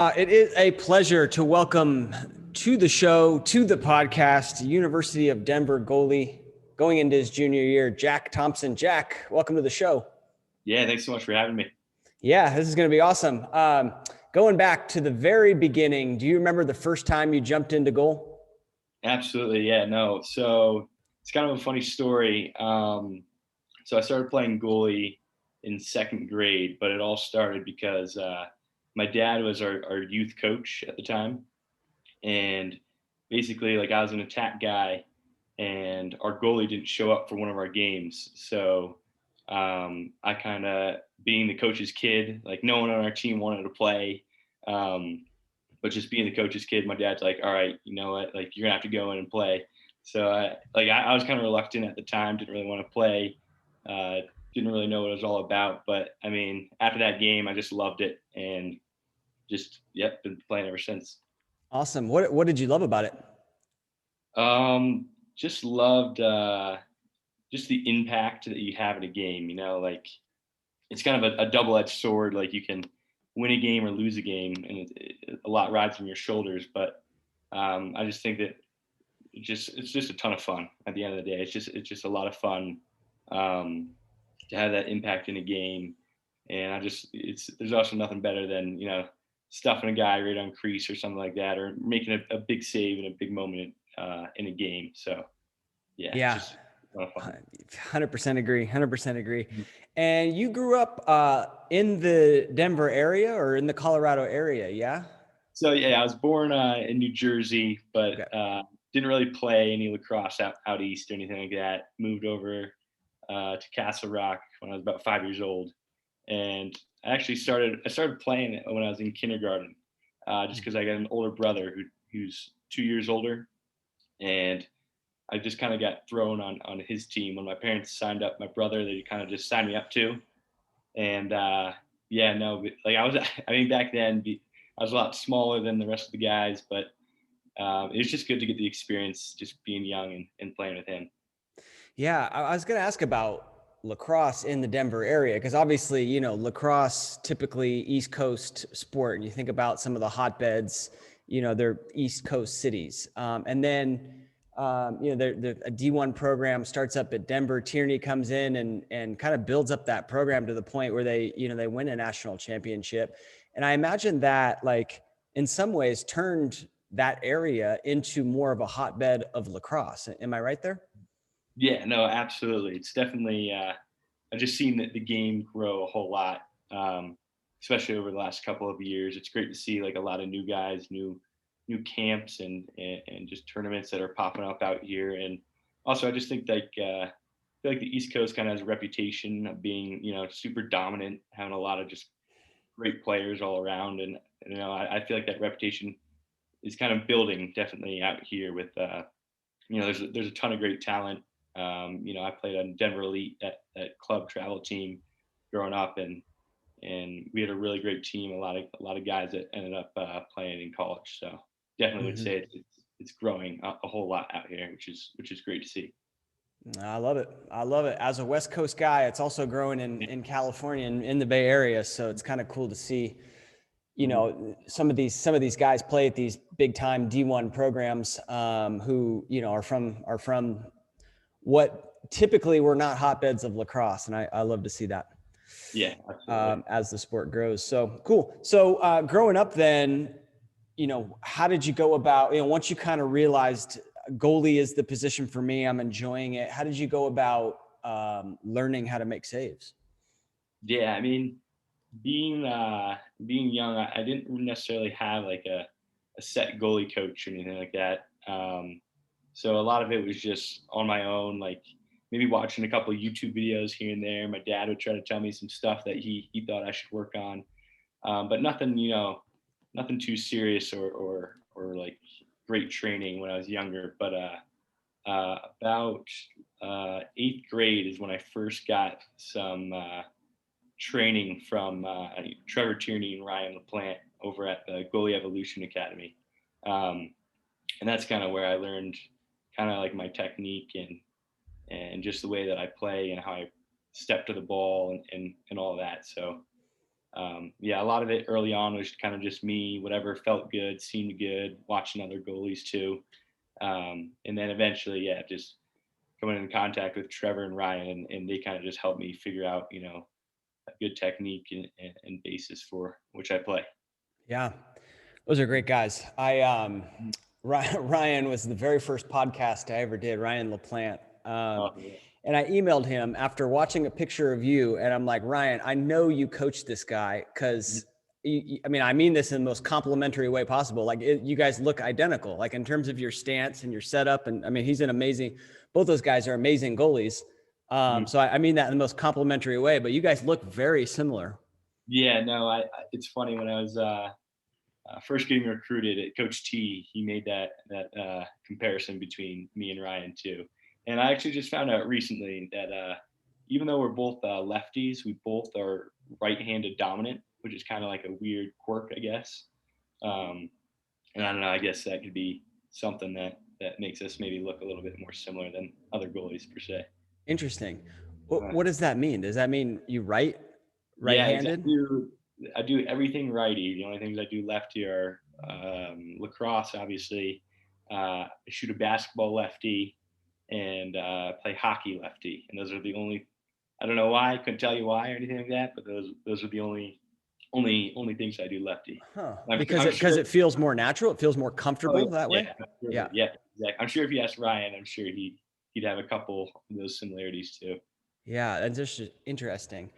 It is a pleasure to welcome to the show, to the podcast, University of Denver goalie going into his junior year, Jack Thompson. Jack, welcome to the show. Yeah, thanks so much for having me. Yeah, this is going to be awesome. Going back to the very beginning, do you remember the first time you jumped into goal? Absolutely, yeah, no. So it's kind of a funny story. So I started playing goalie in second grade, but it all started because my dad was our youth coach at the time, and basically, like I was an attack guy, and our goalie didn't show up for one of our games. So I kind of, being the coach's kid, like no one on our team wanted to play. Um, but just being the coach's kid, my dad's like, all right, you know what, like you're gonna have to go in and play. So I was kind of reluctant at the time, didn't really want to play, uh, didn't really know what it was all about. But I mean, after that game, I just loved it and just, yep, been playing ever since. Awesome. What did you love about it? Just loved just the impact that you have in a game. You know, like it's kind of a double-edged sword. Like you can win a game or lose a game, and a lot rides from your shoulders. But I just think that it's just a ton of fun. At the end of the day, it's just a lot of fun to have that impact in a game. And there's also nothing better than stuffing a guy right on crease or something like that, or making a big save in a big moment in a game. So yeah, it's Yeah, just a lot of fun. 100% agree. 100% agree. Mhm. And you grew up in the Denver area or in the Colorado area, yeah? So yeah, I was born in New Jersey, Okay. but didn't really play any lacrosse out east or anything like that. Moved over to Castle Rock when I was about 5 years old, and I started playing it when I was in kindergarten, just because I got an older brother who's 2 years older, and I just kind of got thrown on his team when my parents signed up my brother. They kind of just signed me up to, and yeah, no, but, like I was, I mean, back then I was a lot smaller than the rest of the guys, but it was just good to get the experience, just being young and playing with him. Yeah, I was going to ask about lacrosse in the Denver area because obviously, lacrosse typically East Coast sport, and you think about some of the hotbeds, they're East Coast cities, and then. A D1 program starts up at Denver. Tierney comes in and kind of builds up that program to the point where they win a national championship. And I imagine that, like, in some ways turned that area into more of a hotbed of lacrosse. Am I right there? Yeah, no, absolutely. It's definitely. I've just seen that the game grow a whole lot, especially over the last couple of years. It's great to see like a lot of new guys, new camps, and just tournaments that are popping up out here. And also, I just think like I feel like the East Coast kind of has a reputation of being super dominant, having a lot of just great players all around, and I feel like that reputation is kind of building definitely out here with there's a ton of great talent. I played on Denver Elite, that club travel team growing up, and we had a really great team. A lot of guys that ended up playing in college. So definitely would Mm-hmm. say it's growing a whole lot out here, which is great to see. I love it. I love it. As a West Coast guy, it's also growing in California and in the Bay Area. So it's kind of cool to see, Mhm. some of these guys play at these big time D1 programs, who, are from what typically were not hotbeds of lacrosse. And I love to see that, Yeah, absolutely. as the sport grows. So cool. So growing up then, how did you go about, once you kind of realized goalie is the position for me, I'm enjoying it. How did you go about learning how to make saves? Yeah, I mean, being young, I didn't necessarily have like a set goalie coach or anything like that. So a lot of it was just on my own, like maybe watching a couple of YouTube videos here and there. My dad would try to tell me some stuff that he thought I should work on, but nothing, nothing too serious or like great training when I was younger. But about eighth grade is when I first got some training from Trevor Tierney and Ryan LaPlante over at the Goalie Evolution Academy. Um, and that's kind of where I learned kind of like my technique and just the way that I play and how I step to the ball and all that. So Yeah, a lot of it early on was kind of just me, whatever felt good, seemed good, watching other goalies too. And then eventually, yeah, just coming in contact with Trevor and Ryan, and they kind of just helped me figure out, a good technique and basis for which I play. Yeah. Those are great guys. Mhm. Ryan was the very first podcast I ever did, Ryan LaPlante. Oh, yeah. And I emailed him after watching a picture of you, and I'm like, Ryan, I know you coached this guy Mhm. because I mean this in the most complimentary way possible. Like you guys look identical, like in terms of your stance and your setup. And I mean, he's an amazing. Both those guys are amazing goalies. Mhm. So I mean that in the most complimentary way. But you guys look very similar. Yeah, no, it's funny when I was first getting recruited at Coach T, he made that comparison between me and Ryan too. And I actually just found out recently that even though we're both lefties, we both are right-handed dominant, which is kind of like a weird quirk, I guess. Um, and I don't know. I guess that could be something that makes us maybe look a little bit more similar than other goalies per se. Interesting. Uh, What does that mean? Does that mean you yeah, right-handed? exactly. I do everything righty. The only things I do lefty are lacrosse, obviously. I shoot a basketball lefty and play hockey lefty. And those are the only. I don't know why. I couldn't tell you why or anything like that. But those are the only things I do lefty. Huh. I'm Because sure. it feels more natural. It feels more Oh comfortable that yeah, way. Yeah. absolutely. Yeah, exactly. I'm sure if you asked Ryan, I'm sure he'd have a couple of those similarities too. Yeah, that's just interesting.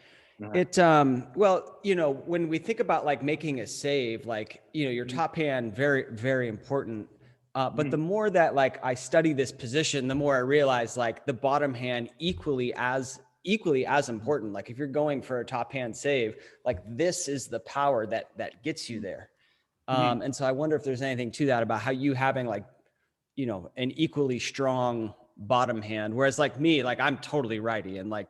Uh-huh. Well, when we think about like making a save, like, your Mhm. top hand, very, very important. But the Mhm. more that like I study this position, the more I realize like the bottom hand equally as important. Like if you're going for a top hand save, like this is the power that gets you there. Mhm. And so I wonder if there's anything to that about how you having like, an equally strong bottom hand. Whereas like me, like I'm totally righty and like,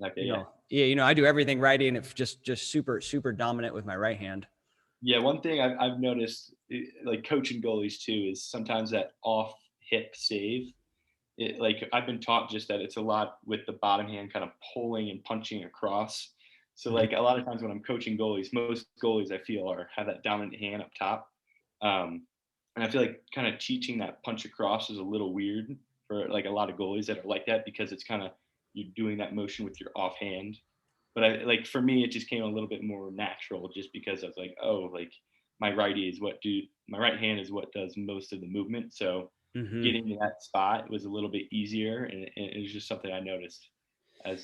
Okay, yeah. yeah, I do everything righty and it's just super, super dominant with my right hand. Yeah, one thing I've noticed, like coaching goalies too, is sometimes that off hip save. Like I've been taught just that it's a lot with the bottom hand kind of pulling and punching across. So Mhm. like a lot of times when I'm coaching goalies, most goalies I feel are have that dominant hand up top, um, and I feel like kind of teaching that punch across is a little weird for like a lot of goalies that are like that because it's kind of you're doing that motion with your offhand. But I like for me, it just came a little bit more natural just because I was like, oh, like my right hand is what does most of the movement. So Mhm. getting to that spot was a little bit easier, and it was just something I noticed as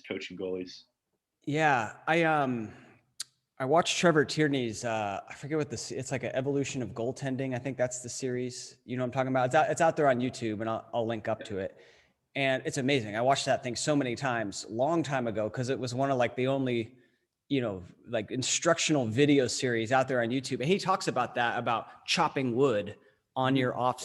coaching goalies. Yeah, I watched Trevor Tierney's I forget what this it's like an evolution of goaltending. I think that's the series. You know what I'm talking about? It's out there on YouTube and I'll link up to it. And it's amazing. I watched that thing so many times, long time ago, because it was one of like the only, like instructional video series out there on YouTube. And he talks about that, about chopping wood on Mhm, your off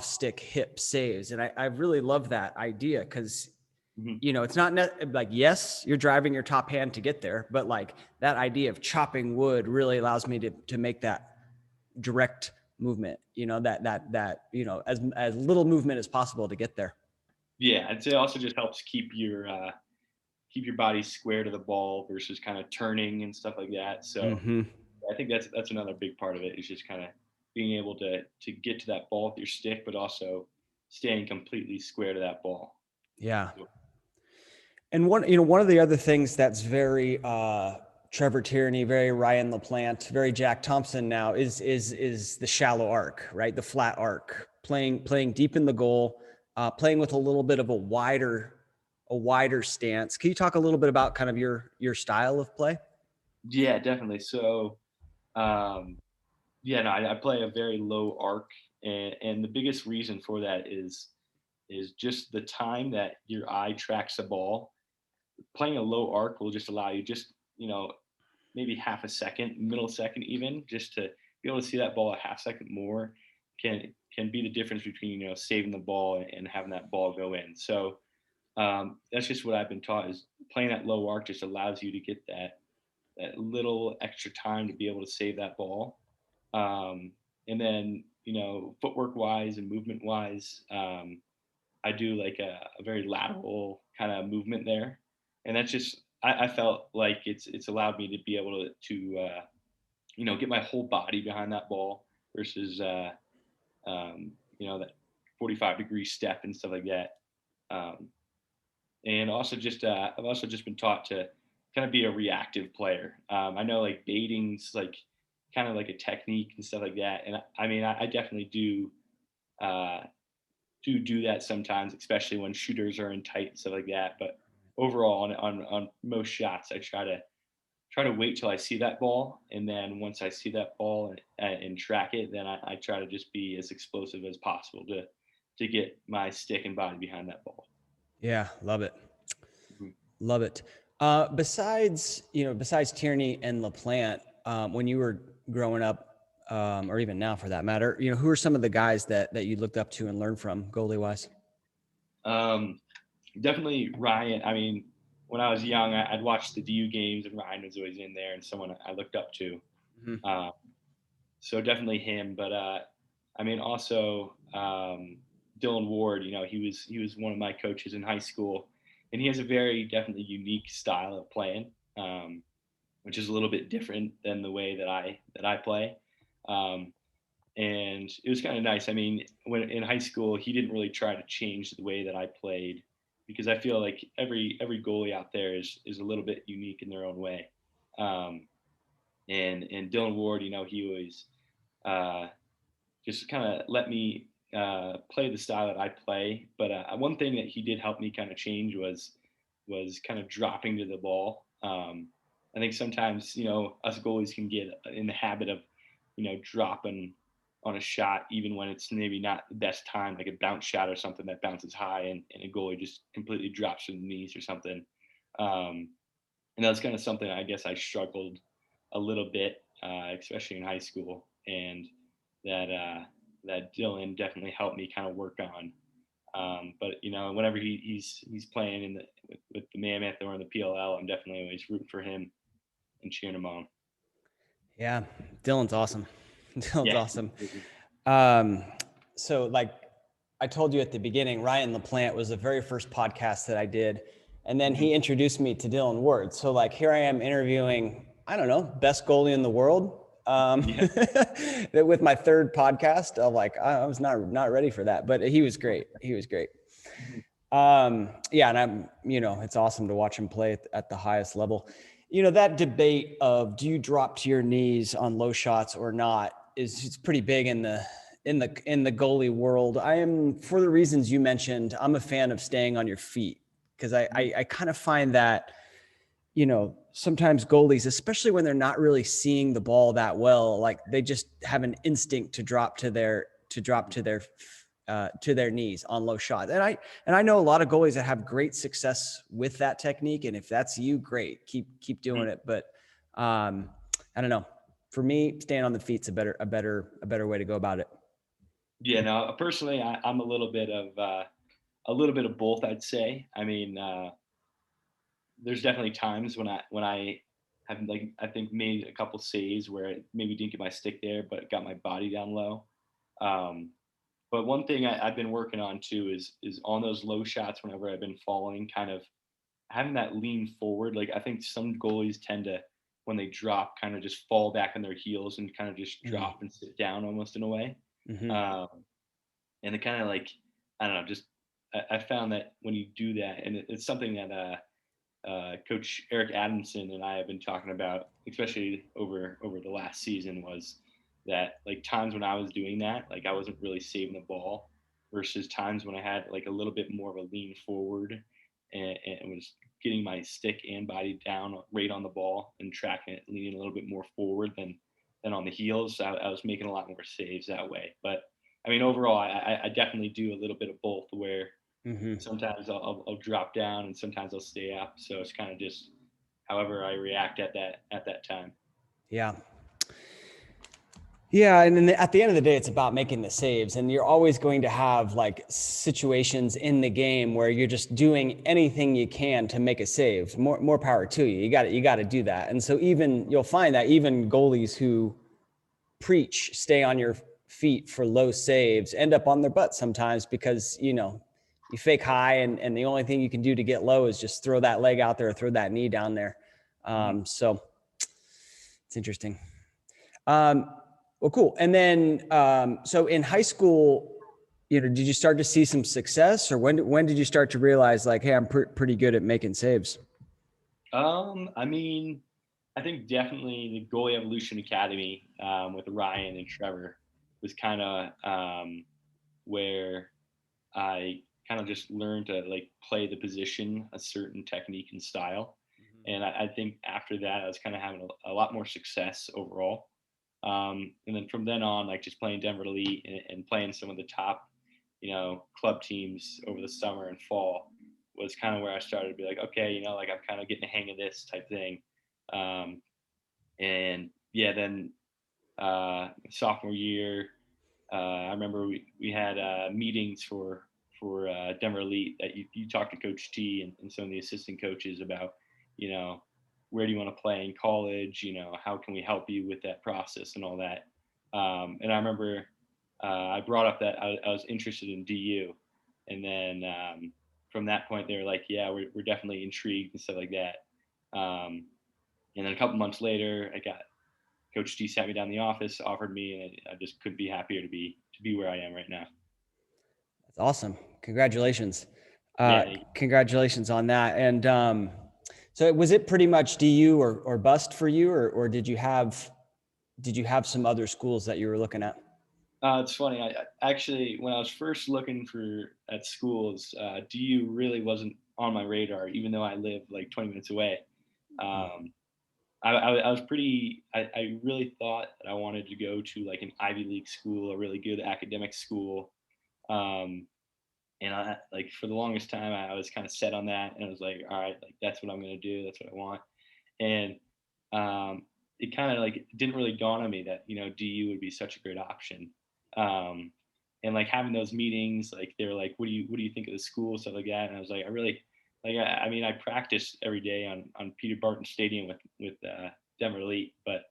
stick hip saves. And I really love that idea because mhm. it's not like, yes, you're driving your top hand to get there, but like that idea of chopping wood really allows me to make that direct movement, as little movement as possible to get there. Yeah, I'd say it also just helps keep your body square to the ball versus kind of turning and stuff like that. So Hmm. I think that's another big part of it is just kind of being able to get to that ball with your stick, but also staying completely square to that ball. Yeah. And one of the other things that's very Trevor Tierney, very Ryan LaPlante, very Jack Thompson now is the shallow arc, right? The flat arc, playing deep in the goal, playing with a little bit of a wider stance. Can you talk a little bit about kind of your style of play? Yeah, definitely. So um, yeah, no, I play a very low arc, and the biggest reason for that is just the time that your eye tracks a ball. Playing a low arc will just allow you just maybe half a second, middle second even, just to be able to see that ball a half second more can be the difference between saving the ball and having that ball go in. So that's just what I've been taught is playing that low arc just allows you to get that little extra time to be able to save that ball. Um, and then footwork wise and movement wise, I do like a very lateral kind of movement there, and that's just I felt like it's allowed me to be able to get my whole body behind that ball versus that 45-degree step and stuff like that. Um, and also just I've also just been taught to kind of be a reactive player. I know like baiting's like kind of like a technique and stuff like that, and I mean I definitely uh, do that sometimes, especially when shooters are in tight and stuff like that. But overall, on most shots, I try to wait till I see that ball, and then once I see that ball and track it, then I try to just be as explosive as possible to get my stick and body behind that ball. Yeah, love it. Mhm. Love it. Besides Tierney and LaPlante, when you were growing up, or even now for that matter, who are some of the guys that you looked up to and learned from goalie wise? Um, Definitely Ryan. I mean, when I was young, I'd watch the DU games, and Ryan was always in there, and someone I looked up to. Mhm. Uh, so definitely him. But I mean, also Dylan Ward. He was one of my coaches in high school, and he has a very definitely unique style of playing, which is a little bit different than the way that I play. Um, and it was kind of nice. I mean, when in high school, he didn't really try to change the way that I played because I feel like every goalie out there is a little bit unique in their own way. Um, and Dylan Ward, he always uh, just kind of let me play the style that I play. But one thing that he did help me kind of change was kind of dropping to the ball. I think sometimes us goalies can get in the habit of dropping on a shot even when it's maybe not the best time, like a bounce shot or something that bounces high and a goalie just completely drops to the knees or something. Um, and that's kind of something I guess I struggled a little bit, especially in high school, and that that Dylan definitely helped me kind of work on. But whenever he's playing with the Mammoth or in the PLL, I'm definitely always rooting for him and cheering him on. Yeah, Dylan's awesome. Dylan's Yeah. awesome. Um, so like I told you at the beginning, Ryan LaPlante was the very first podcast that I did. And then Mhm. he introduced me to Dylan Ward. So like here I am interviewing, I don't know, best goalie in the world. Yeah. With my third podcast, I'm like, I was not ready for that, but he was great. He was great. Mhm. Yeah, and it's awesome to watch him play at the highest level. That debate of do you drop to your knees on low shots or not it's pretty big in the goalie world. I am, for the reasons you mentioned, I'm a fan of staying on your feet because I kind of find that sometimes goalies, especially when they're not really seeing the ball that well, like they just have an instinct to drop to their knees on low shots. And I know a lot of goalies that have great success with that technique. And if that's you, great, keep doing it. But I don't know. For me, staying on the feet's a better way to go about it. Yeah. No, personally, I'm a little bit of both. I'd say. I mean, there's definitely times when I have like I think made a couple saves where I maybe didn't get my stick there, but got my body down low. Um, but one thing I've been working on too is on those low shots whenever I've been falling, kind of having that lean forward. Like I think some goalies tend to when they drop, kind of just fall back on their heels and kind of just drop and sit down almost in a way. Mm-hmm. Um, and it kind of like I don't know, just I found that when you do that, and it's something that Coach Eric Adamson and I have been talking about, especially over the last season, was that like times when I was doing that, like I wasn't really saving the ball, versus times when I had like a little bit more of a lean forward and was getting my stick and body down right on the ball and tracking it, leaning a little bit more forward than on the heels. I was making a lot more saves that way. But I mean, overall, I definitely do a little bit of both, where Mm-hmm. sometimes I'll drop down and sometimes I'll stay up. So it's kind of just however I react at that time. Yeah. Yeah, and then at the end of the day, it's about making the saves, and you're always going to have like situations in the game where you're just doing anything you can to make a save. More power to you. You got to do that. And so you'll find that even goalies who preach stay on your feet for low saves end up on their butt sometimes because you fake high, and the only thing you can do to get low is just throw that leg out there or throw that knee down there. So it's interesting. Well, cool. And then, so in high school, did you start to see some success, or when did you start to realize like, hey, I'm pretty good at making saves? I mean, I think definitely the Goalie Evolution Academy with Ryan and Trevor was kind of where I kind of just learned to like play the position, a certain technique and style. And I think after that, I was kind of having a lot more success overall. And then from then on, like just playing Denver Elite and playing some of the top, club teams over the summer and fall was kind of where I started to be like, okay, like I'm kind of getting the hang of this type thing. Um, and yeah, then sophomore year, I remember we had meetings for Denver Elite that you talked to Coach T and some of the assistant coaches about, you know, where do you want to play in college? How can we help you with that process and all that? And I remember I brought up that I was interested in DU, and then from that point they were like, yeah, we're definitely intrigued and stuff like that. And then a couple months later, I got Coach T sat me down in the office, offered me, and I just couldn't be happier to be where I am right now. That's awesome. Congratulations. Yeah, Congratulations on that. And so was it pretty much DU or bust for you, or did you have some other schools that you were looking at? it's funny. I actually, when I was first looking for at schools, DU really wasn't on my radar, even though I live like 20 minutes away. Um, I was pretty. I really thought that I wanted to go to like an Ivy League school, a really good academic school. Um, and I like for the longest time, I was kind of set on that, and I was like, all right, like that's what I'm gonna do. That's what I want. And um, it kind of like didn't really dawn on me that DU would be such a great option. Um, and like having those meetings, like they were like, what do you think of the school, stuff like that. And I was like, I really like. I mean, I practiced every day on Peter Barton Stadium with Denver Elite, but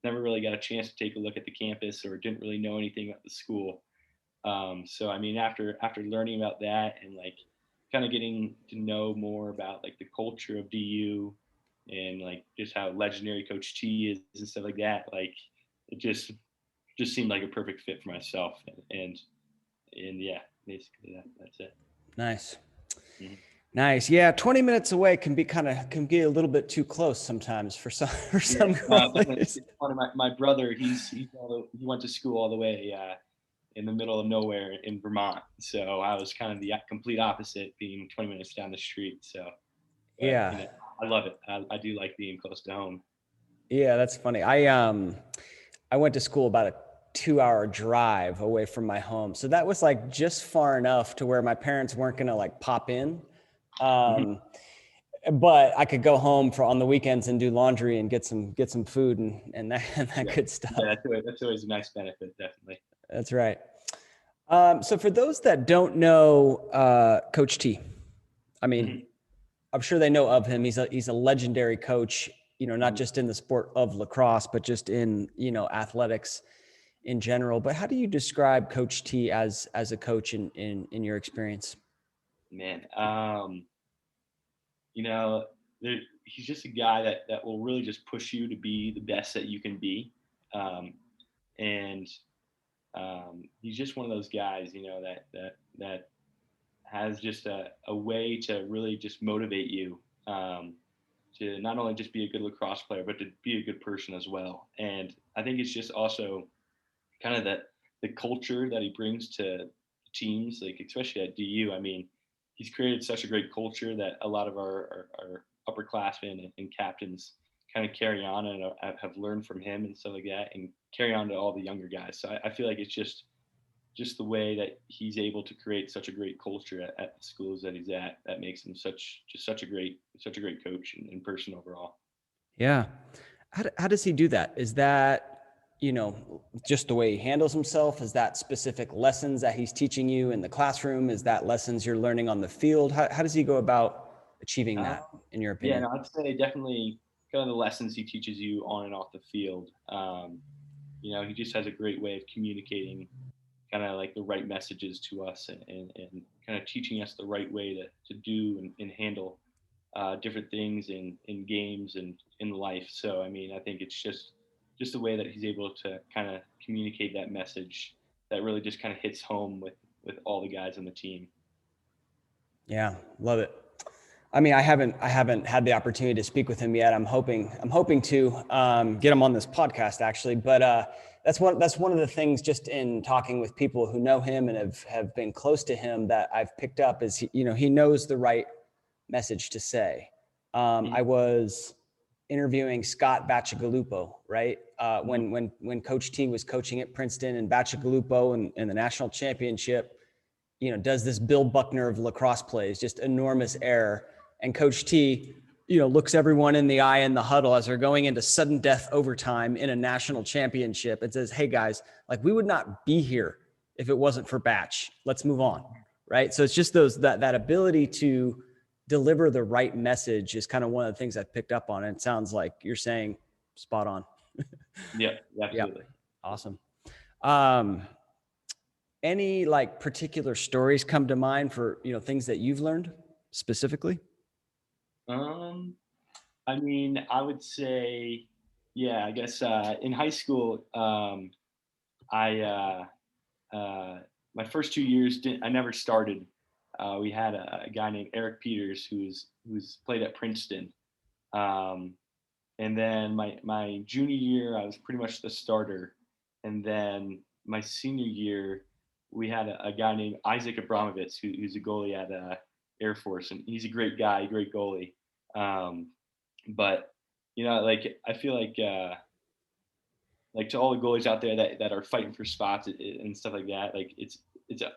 never really got a chance to take a look at the campus or didn't really know anything about the school. So I mean, after learning about that and like kind of getting to know more about like the culture of DU and like just how legendary Coach T is and stuff like that, like it just seemed like a perfect fit for myself. And yeah, basically that's it. Nice. Mhm. Nice. Yeah, 20 minutes away can get a little bit too close sometimes for some for Yeah, some definitely. goalies. It's funny. My brother, he went to school all the way in the middle of nowhere in Vermont. So I was kind of the complete opposite, being 20 minutes down the street. So, but Yeah. I love it. I do like being close to home. Yeah, that's funny. I went to school about a 2-hour drive away from my home. So that was like just far enough to where my parents weren't gonna like pop in. Mhm. Um, but I could go home for on the weekends and do laundry and get some food and that and that Yeah, good yeah. stuff. That's always a nice benefit, definitely. That's right. So for those that don't know Coach T, I mean, Mhm. I'm sure they know of him. He's a legendary coach, not Mhm. just in the sport of lacrosse, but just in, athletics in general. But how do you describe Coach T as a coach in your experience? Man, you know, he's just a guy that will really just push you to be the best that you can be. Um, and he's just one of those guys, that has just a way to really just motivate you to not only just be a good lacrosse player, but to be a good person as well. And I think it's just also kind of the culture that he brings to teams, like especially at DU. I mean, he's created such a great culture that a lot of our upperclassmen and captains kind of carry on and have learned from him and stuff like that, and carry on to all the younger guys. So I feel like it's just the way that he's able to create such a great culture at the schools that he's at that makes him such a great coach and person overall. Yeah. How does he do that? Is that, just the way he handles himself? Is that specific lessons that he's teaching you in the classroom? Is that lessons you're learning on the field? How does he go about achieving Uh, that, in your yeah, opinion? no, I'd say definitely kind of the lessons he teaches you on and off the field. He just has a great way of communicating kind of like the right messages to us, and kind of teaching us the right way to do and handle different things in games and in life. So I mean, I think it's just the way that he's able to kind of communicate that message that really just kind of hits home with all the guys on the team. Yeah, love it. I mean, I haven't had the opportunity to speak with him yet. I'm hoping to get him on this podcast actually. But that's one of the things just in talking with people who know him and have been close to him that I've picked up is he knows the right message to say. I was interviewing Scott Bacigalupo, right? When Coach T was coaching at Princeton, and Bacigalupo in the national championship, does this Bill Buckner of lacrosse plays, just enormous error. And Coach T, looks everyone in the eye in the huddle as they're going into sudden death overtime in a national championship and says, "Hey guys, like we would not be here if it wasn't for Batch. Let's move on." Right. So it's just that ability to deliver the right message is kind of one of the things I picked up on. And it sounds like you're saying spot on. Yeah, absolutely. Yeah. Awesome. Any like particular stories come to mind for, things that you've learned specifically? I mean, I would say, yeah, I guess in high school, I my first 2 years I never started. We had a guy named Eric Peters who's played at Princeton, um, and then my junior year I was pretty much the starter, and then my senior year we had a guy named Isaac Abramovitz who's a goalie at Air Force, and he's a great guy, great goalie. Um, but like I feel like to all the goalies out there that are fighting for spots and stuff like that, like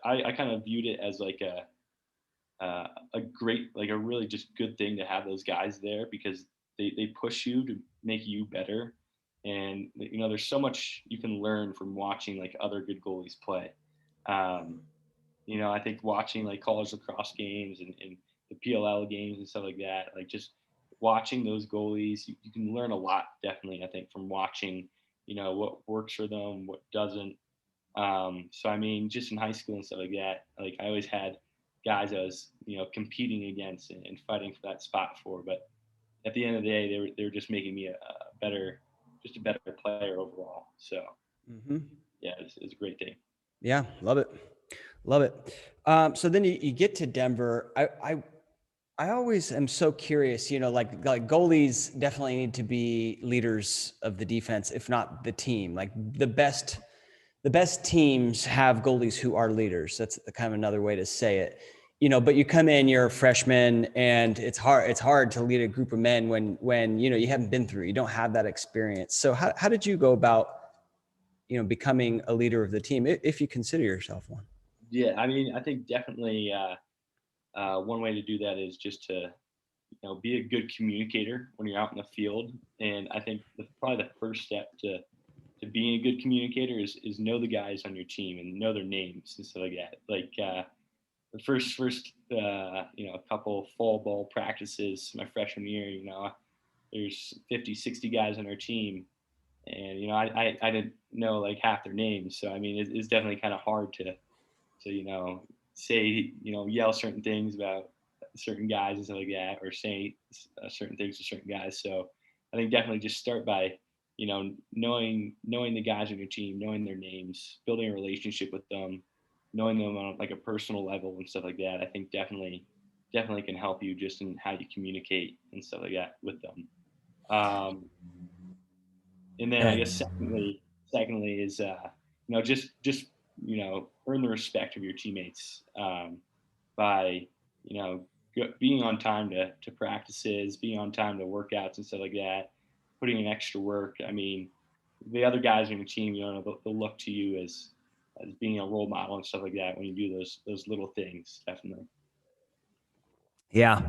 I kind of viewed it as like a great, like a really just good thing to have those guys there, because they push you to make you better. And there's so much you can learn from watching like other good goalies play. um, I think watching like college lacrosse games and the PLL games and stuff like that, like just watching those goalies, you can learn a lot, definitely, I think, from watching, what works for them, what doesn't. So, I mean, just in high school and stuff like that, like I always had guys I was, competing against and fighting for that spot for. But at the end of the day, they were just making me just a better player overall. So, yeah, it's a great thing. Yeah, love it. Love it. So then you get to Denver. I always am so curious, like goalies definitely need to be leaders of the defense, if not the team. Like the best teams have goalies who are leaders. That's kind of another way to say it. But you come in, you're a freshman, and it's hard to lead a group of men when you haven't been through, you don't have that experience. So how did you go about, becoming a leader of the team, if you consider yourself one? Yeah, I mean, I think definitely one way to do that is just to be a good communicator when you're out in the field. And I think probably the first step to being a good communicator is know the guys on your team and know their names and stuff like that. Like the first a couple fall ball practices my freshman year, there's 50, 60 guys on our team, and I didn't know like half their names. So I mean, it's definitely kind of hard to say, yell certain things about certain guys and stuff like that, or say certain things to certain guys. So I think definitely just start by knowing the guys on your team, knowing their names, building a relationship with them, knowing them on like a personal level and stuff like that. I think definitely can help you just in how you communicate and stuff like that with them. And then I guess secondly is just earn the respect of your teammates, by being on time to practices, being on time to workouts and stuff like that, putting in extra work. I mean, the other guys on your team, they'll look to you as being a role model and stuff like that when you do those little things. Definitely. Yeah.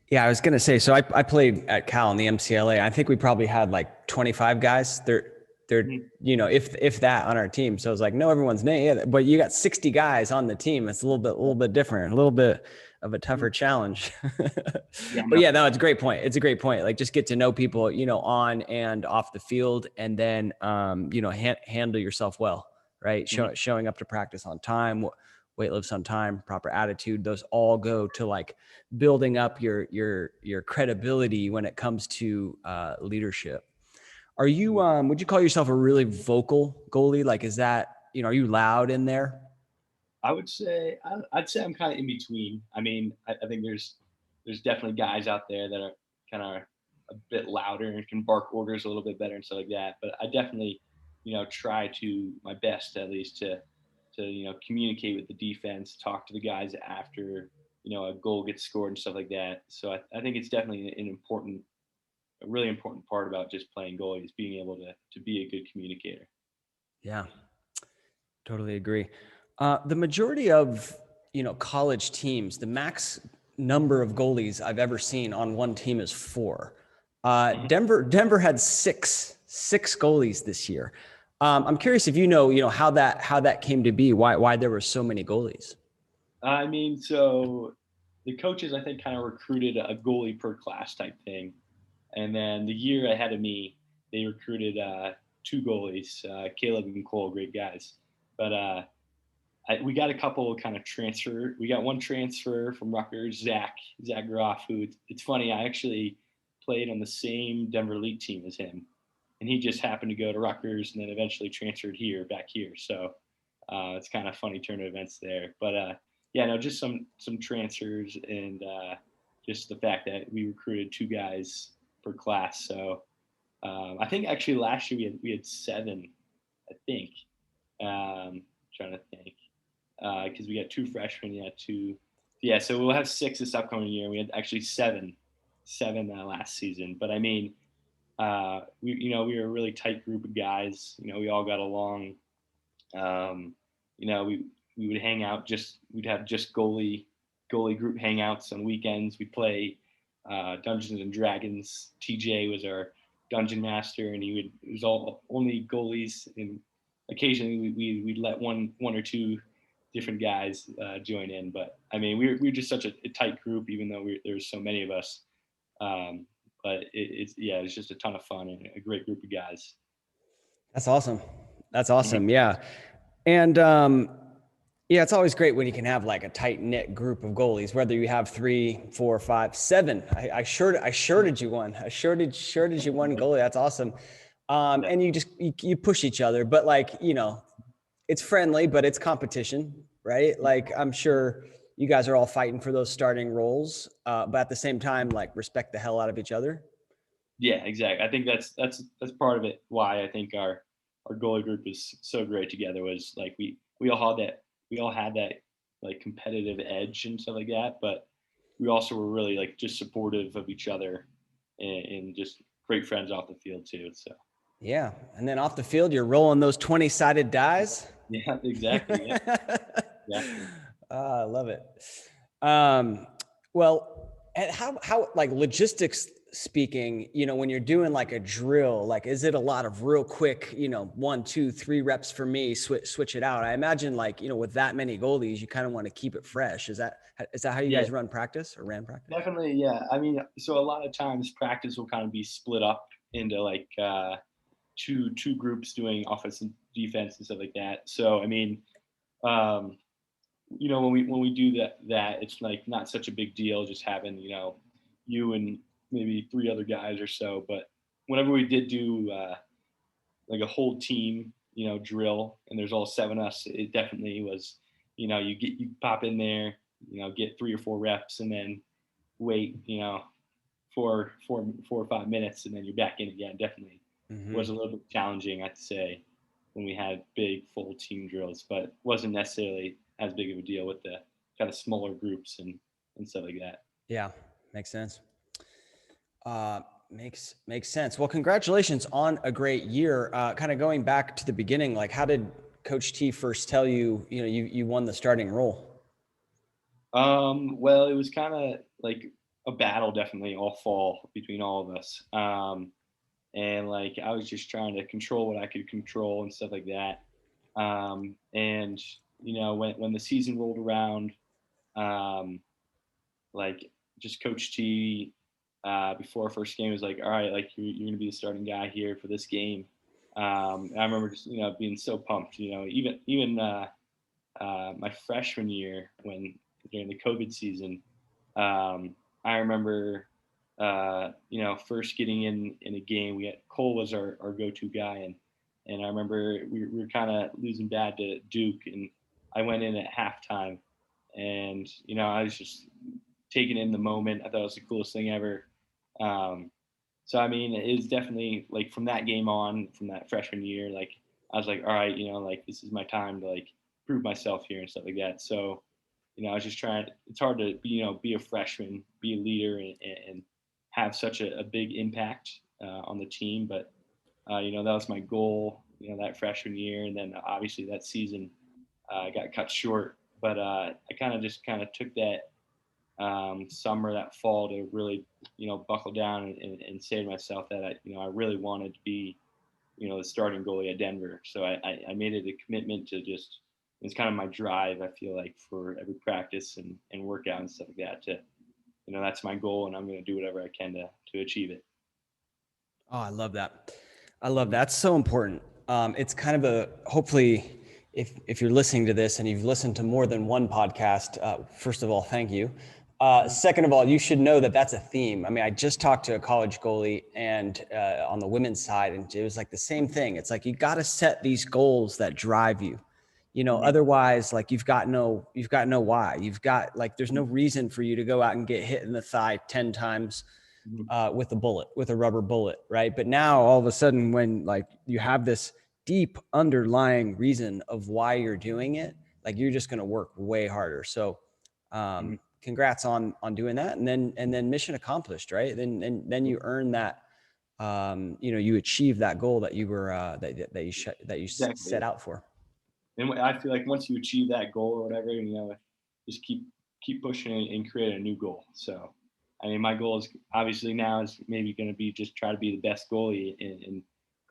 Yeah, I was going to say, so I played at Cal in the MCLA. I think we probably had like 25 guys. They're if that on our team. So it's like, know everyone's name, but you got 60 guys on the team. It's a little bit different, a little bit of a tougher challenge. But yeah, no, it's a great point. It's a great point. Like just get to know people, on and off the field, and then, handle yourself well. right? Mhm. Showing up to practice on time, weight lifts on time, proper attitude. Those all go to like building up your credibility when it comes to leadership. Are you would you call yourself a really vocal goalie? Like, is that, are you loud in there? I would say I'd say I'm kind of in between. I mean, I think there's definitely guys out there that are kind of a bit louder and can bark orders a little bit better and stuff like that. But I definitely, try to my best at least to communicate with the defense, talk to the guys after a goal gets scored and stuff like that. So I think it's definitely a really important part about just playing goalie is being able to be a good communicator. Yeah, totally agree. The majority of college teams, the max number of goalies I've ever seen on one team is four. Mhm. Denver had six goalies this year. I'm curious if how that came to be. Why there were so many goalies. I mean, so the coaches I think kind of recruited a goalie per class type thing, and then the year ahead of me, they recruited two goalies, Caleb and Cole, great guys. But we got a couple kind of transfer. We got one transfer from Rutgers, Zach Groff, who it's funny. I actually played on the same Denver Elite team as him, and he just happened to go to Rutgers and then eventually transferred back here. So it's kind of funny turn of events there. But yeah, no, just some transfers and just the fact that we recruited two guys per class. So I think actually last year we had seven, I think. Trying to think because we got two freshmen, yeah, two. Yeah, so we'll have six this upcoming year. We had actually seven last season. But I mean, we were a really tight group of guys. We all got along. Um, we would hang out. We'd have just goalie group hangouts on weekends. We'd play Dungeons and Dragons. TJ was our dungeon master, and it was all only goalies, and occasionally we'd let one or two different guys join in. But I mean, we were just such a tight group, even though there's so many of us. Um, but it's just a ton of fun and a great group of guys. That's awesome. That's Mhm. awesome. Yeah. And yeah, it's always great when you can have like a tight knit group of goalies, whether you have 3, 4, 5, 7. I shirted you one. I shirted you one goalie. That's awesome. Yeah. And you push each other, but like, it's friendly, but it's competition, right? Like I'm sure you guys are all fighting for those starting roles, but at the same time, like respect the hell out of each other. Yeah, exactly. I think that's part of it. Why I think our goalie group is so great together was like we all had that like competitive edge and stuff like that, but we also were really like just supportive of each other and just great friends off the field too. So Yeah. And then off the field, you're rolling those 20-sided dies. yeah, exactly. Yeah, exactly. I love it. Um, well, and how like logistics speaking, when you're doing like a drill, like is it a lot of real quick, 1, 2, 3 reps for me, switch it out? I imagine like, with that many goalies, you kind of want to keep it fresh. Is that how you Yeah, guys run practice or ran practice? definitely. Yeah, I mean, so a lot of times practice will kind of be split up into like two groups doing offense and defense and stuff like that. So I mean, um, when we do that it's like not such a big deal just having you and maybe three other guys or so. But whenever we did do like a whole team drill and there's all seven of us, it definitely was you pop in there, get 3 or 4 reps and then wait four or 5 minutes and then you're back in again. Definitely Hmm. was a little bit challenging, I'd say, when we had big full team drills, but wasn't necessarily as big of a deal with the kind of smaller groups and stuff like that. Yeah, makes sense. Makes sense. Well, congratulations on a great year. Kind of going back to the beginning, like how did Coach T first tell you, you won the starting role? Well, it was kind of like a battle, definitely all fall between all of us. And like I was just trying to control what I could control and stuff like that. And when the season rolled around, um, like just Coach T before our first game was like, all right, like you're going to be the starting guy here for this game. And I remember just, being so pumped, even my freshman year during the COVID season, I remember, first getting in a game. Cole was our go-to guy, and I remember we were kind of losing bad to Duke, and I went in at halftime, and I was just taking in the moment. I thought it was the coolest thing ever. Um, so I mean, it was definitely like from that game on, from that freshman year, like I was like, all right, like this is my time to like prove myself here and stuff like that. So I was just trying. It's hard to be a freshman, be a leader, and have such a big impact on the team. But that was my goal. That freshman year, and then obviously that season got cut short. But I kind of took that summer, that fall to really buckle down and say to myself that I really wanted to be the starting goalie at Denver. So I made it a commitment to just, it's kind of my drive, I feel like, for every practice and workout and stuff like that to, that's my goal, and I'm going to do whatever I can to achieve it. Oh, I love that. I love that. That's so important. It's kind of hopefully if you're listening to this and you've listened to more than one podcast, first of all, thank you. Second of all, you should know that that's a theme. I mean, I just talked to a college goalie and on the women's side, and it was like the same thing. It's like, you got to set these goals that drive you, otherwise like you've got no why. There's no reason for you to go out and get hit in the thigh 10 times with a rubber bullet. Right. But now all of a sudden, when like you have this deep underlying reason of why you're doing it, like you're just going to work way harder. So, congrats on doing that. And then mission accomplished, right? Then you earn that, you achieve that goal that you were, that you Exactly. set out for. And I feel like once you achieve that goal or whatever, just keep pushing and create a new goal. So, I mean, my goal is obviously now is maybe going to be just try to be the best goalie in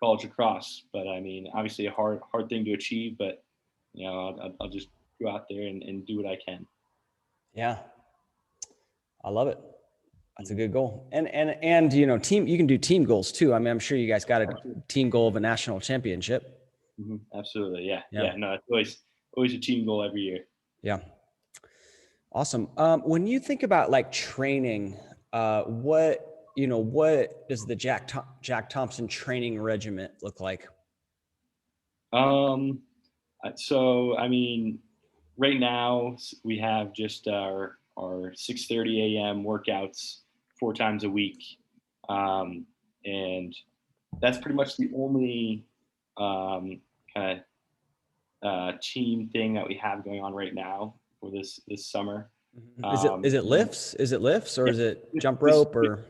college lacrosse. But I mean, obviously a hard thing to achieve. But I'll just go out there and do what I can. Yeah. I love it. That's a good goal. And team, you can do team goals too. I mean, I'm sure you guys got a team goal of a national championship. Absolutely. Yeah. Yeah. No, it's always a team goal every year. Yeah. Awesome. When you think about like training, what does the Jack Thompson training regiment look like? So I mean, right now we have just our 6:30 a.m. workouts 4 times a week, and that's pretty much the only kind of team thing that we have going on right now for this summer. Is it lifts? Is it lifts or Yeah, is it just, jump rope or?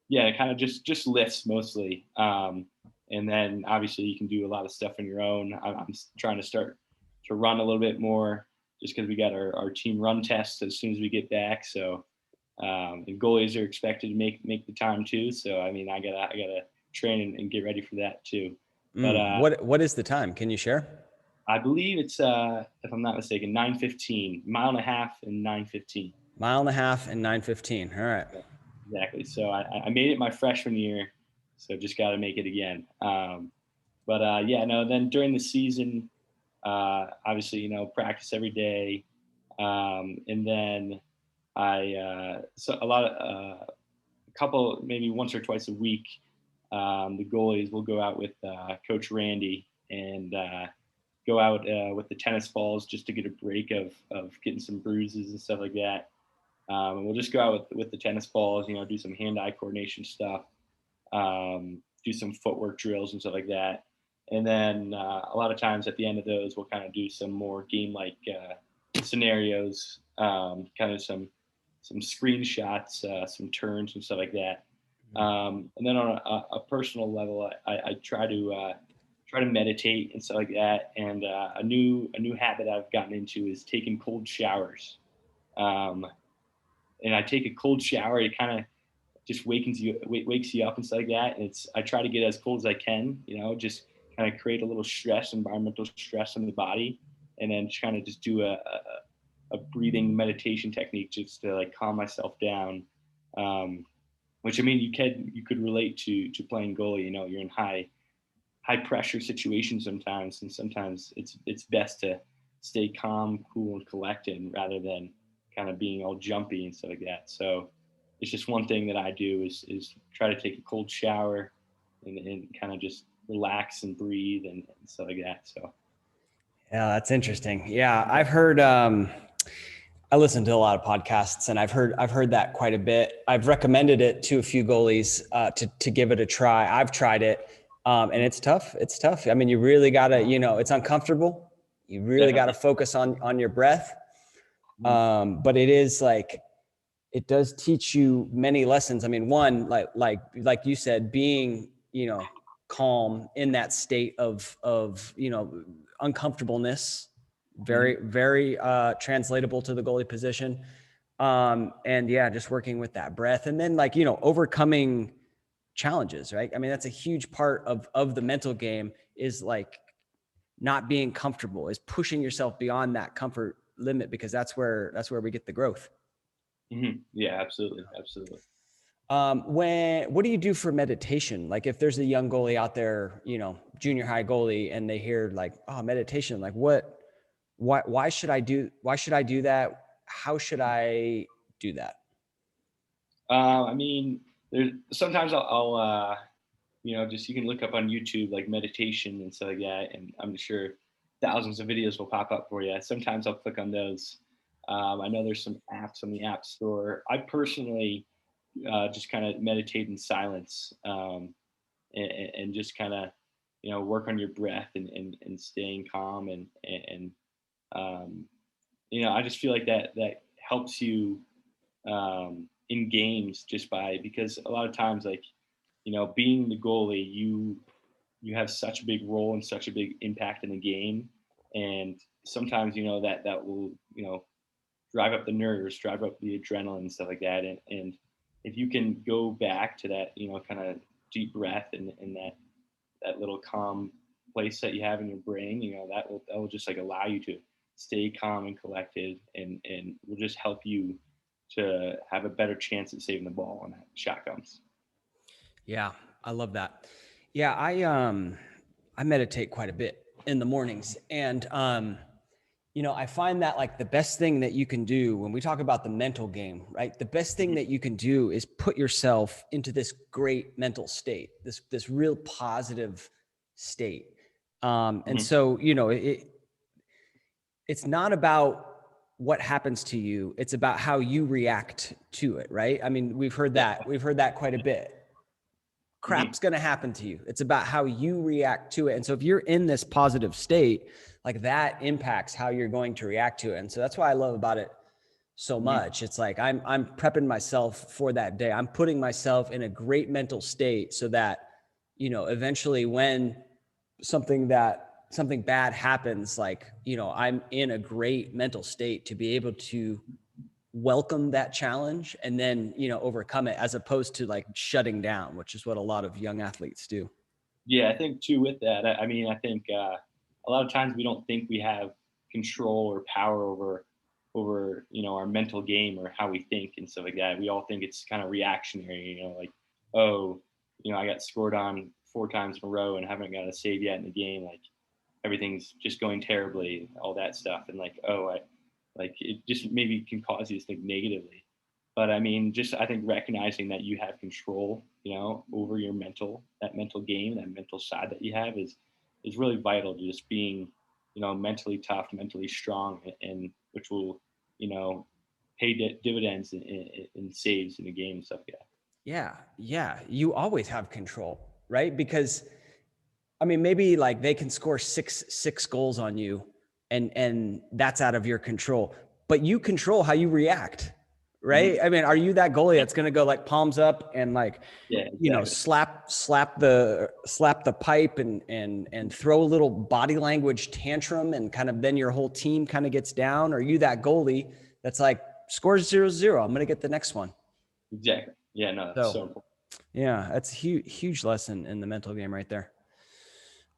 yeah, kind of just lifts mostly. And then obviously you can do a lot of stuff on your own. I'm trying to start to run a little bit more just because we got our team run test as soon as we get back. So and goalies are expected to make the time too. So I mean, I gotta train and get ready for that too. But What is the time? Can you share? I believe it's if I'm not mistaken, 9:15, mile and a half and 9:15. Mile and a half and 9:15. All right. Exactly. So I made it my freshman year, so just got to make it again. But yeah, no. Then during the season, obviously, practice every day, and then so a couple, maybe once or twice a week, the goalies will go out with Coach Randy and go out with the tennis balls just to get a break of getting some bruises and stuff like that. And we'll just go out with the tennis balls, do some hand-eye coordination stuff, do some footwork drills and stuff like that. And then a lot of times at the end of those, we'll kind of do some more game-like scenarios, kind of some screenshots, some turns and stuff like that. And then on a personal level, I try to meditate and stuff like that. And a new habit I've gotten into is taking cold showers. Um, and I take a cold shower. It kind of just wakes you up and stuff like that. And I try to get as cold as I can, just kind of create a little environmental stress on the body, and then kind of just do a breathing meditation technique just to like calm myself down. Which I mean, you could relate to playing goalie. You're in high pressure situation sometimes, and sometimes it's best to stay calm, cool, and collected rather than kind of being all jumpy and stuff like that. So it's just one thing that I do is try to take a cold shower and kind of just relax and breathe and stuff like that. So Yeah, that's interesting. Yeah, I've heard I listen to a lot of podcasts, and I've heard that quite a bit. I've recommended it to a few goalies to give it a try. I've tried it, and it's tough. It's tough. I mean, you really gotta, it's uncomfortable. You really gotta definitely. focus on your breath. But it is like, it does teach you many lessons. I mean, one, like you said, being, calm in that state of uncomfortableness, very, very translatable to the goalie position. And yeah, just working with that breath, and then overcoming challenges, right? I mean, that's a huge part of the mental game, is like not being comfortable, is pushing yourself beyond that comfort limit, because that's where we get the growth. Yeah, absolutely. Absolutely. What do you do for meditation? Like, if there's a young goalie out there, junior high goalie, and they hear like, oh, meditation, like why should I do that? How should I do that? I mean, there's sometimes just you can look up on YouTube like meditation and stuff like that, and I'm sure thousands of videos will pop up for you. Sometimes I'll click on those. I know there's some apps on the App Store. I personally just kind of meditate in silence, and just kind of work on your breath and staying calm and I just feel like that helps you in games just by because a lot of times like being the goalie you have such a big role and such a big impact in the game, and sometimes that will drive up the nerves, drive up the adrenaline and stuff like that, and if you can go back to that kind of deep breath and that little calm place that you have in your brain, that will just like allow you to stay calm and collected, and will just help you to have a better chance at saving the ball when that shot comes. Yeah, I love that. Yeah, I meditate quite a bit in the mornings, and I find that like the best thing that you can do when we talk about the mental game, right? The best thing that you can do is put yourself into this great mental state, this real positive state. And Mm-hmm. so, it's not about what happens to you, it's about how you react to it, right? I mean, we've heard that quite a bit. Mm-hmm. Crap's going to happen to you. It's about how you react to it. And so if you're in this positive state, like that impacts how you're going to react to it. And so that's why I love about it so Mm-hmm. much. It's like I'm prepping myself for that day. I'm putting myself in a great mental state so that, eventually when something bad happens, like, I'm in a great mental state to be able to welcome that challenge and then, overcome it, as opposed to like shutting down, which is what a lot of young athletes do. Yeah, I think too with that. I mean, I think a lot of times we don't think we have control or power over our mental game or how we think and stuff like that. We all think it's kind of reactionary. Like, oh, I got scored on 4 times in a row and haven't got a save yet in the game. Like everything's just going terribly, all that stuff, and like, oh, like it just maybe can cause you to think negatively. But I mean, just I think recognizing that you have control, over your that mental game, that mental side that you have is really vital to just being, mentally tough, mentally strong, and which will, you know, pay dividends in saves in the game and stuff. Yeah. Yeah. Yeah. You always have control, right? Because I mean, maybe like they can score six goals on you, and that's out of your control, but you control how you react, right? Mm-hmm. I mean, are you that goalie that's going to go like palms up and like, Yeah. Exactly. slap the pipe and throw a little body language tantrum, and kind of then your whole team kind of gets down? Or are you that goalie that's like, scores 0-0, I'm going to get the next one? Exactly. Yeah. No, that's So so important. yeah, that's a huge lesson in the mental game right there.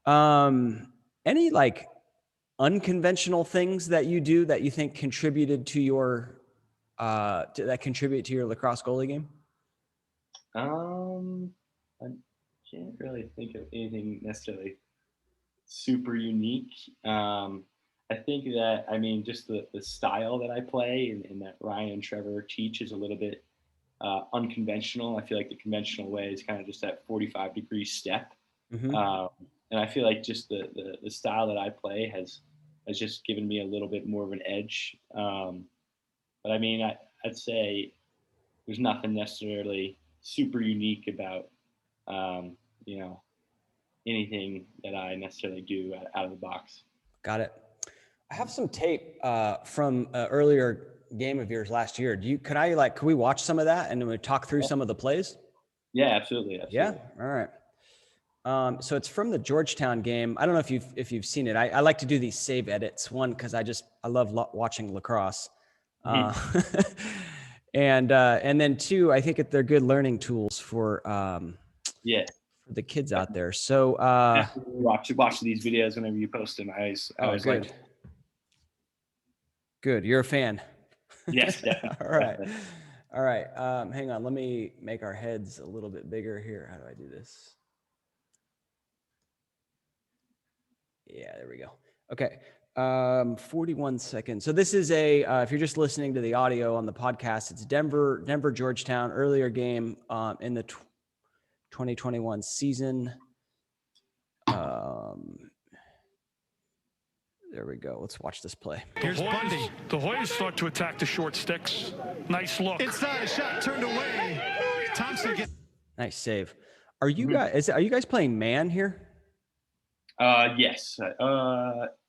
Um, any like unconventional things that you do that you think contributed to your that contribute to your lacrosse goalie game? Um, can't really think of anything necessarily super unique. I think that, I mean, just the style that I play and that Ryan and Trevor teach is a little bit unconventional. I feel like the conventional way is kind of just that 45-degree step. Mm-hmm. Um, and I feel like just the style that I play has just given me a little bit more of an edge. But I mean, I'd say there's nothing necessarily super unique about, um, you know, anything that I necessarily do out of the box. Got it. I have some tape from an earlier game of yours last year. Could we watch some of that and then we talk through some of the plays? Yeah, absolutely, Yeah. absolutely. All right. So it's from the Georgetown game. I don't know if you've seen it. I like to do these save edits. One, because I love watching lacrosse, Mhm. and then two, I think they're good learning tools for Yeah, the kids out there. So definitely watch these videos whenever you post them. I always like. good, good. You're a fan. Yes, definitely, All right, definitely. all right. Hang on. Let me make our heads a little bit bigger here. How do I do this? Yeah, there we go. Okay. 41 seconds. So this is if you're just listening to the audio on the podcast, it's Denver, Georgetown, earlier game in the 2021 season. There we go. Let's watch this play. Here's Bundy. The Hoyas start to attack the short sticks. Nice look. Inside, a shot turned away. Thompson gets. Nice save. Are you guys playing man here? Yes.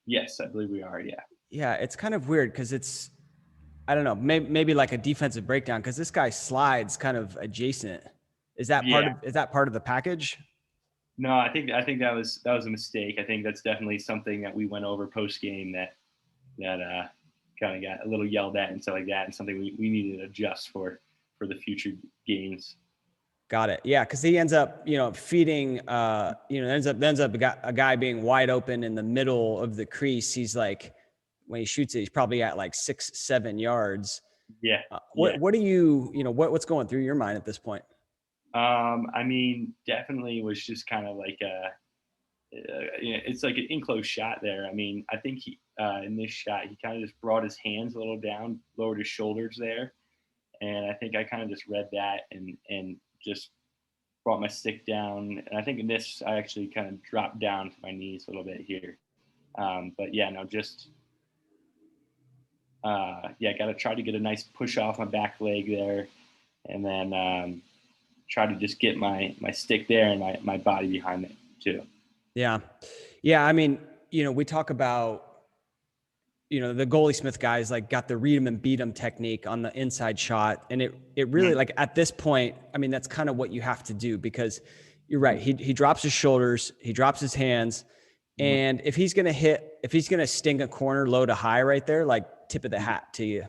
Yes, I believe we are. Yeah. Yeah, it's kind of weird because I don't know, maybe like a defensive breakdown because this guy slides kind of adjacent. Is that Yeah. part of the package? No, I think that was a mistake. I think that's definitely something that we went over post game that kind of got a little yelled at and stuff like that, and something we needed to adjust for the future games. Got it. Yeah, because he ends up, feeding. Ends up a guy being wide open in the middle of the crease. He's like, when he shoots it, he's probably at like 6-7 yards. Yeah. What do you, what's going through your mind at this point? I mean, definitely was just kind of like it's like an enclosed shot there. I mean, I think he in this shot he kind of just brought his hands a little down, lowered his shoulders there, and I think I kind of just read that and just brought my stick down. And I think in this I actually kind of dropped down to my knees a little bit here. But yeah, no, just got to try to get a nice push off my back leg there, and then try to just get my stick there and my body behind it too. Yeah. I mean, we talk about, the goalie Smith guys like got the read 'em and beat 'em technique on the inside shot. And it really like at this point, I mean, that's kind of what you have to do because you're right. He drops his shoulders, he drops his hands. And if he's going to sting a corner low to high right there, like tip of the hat to you,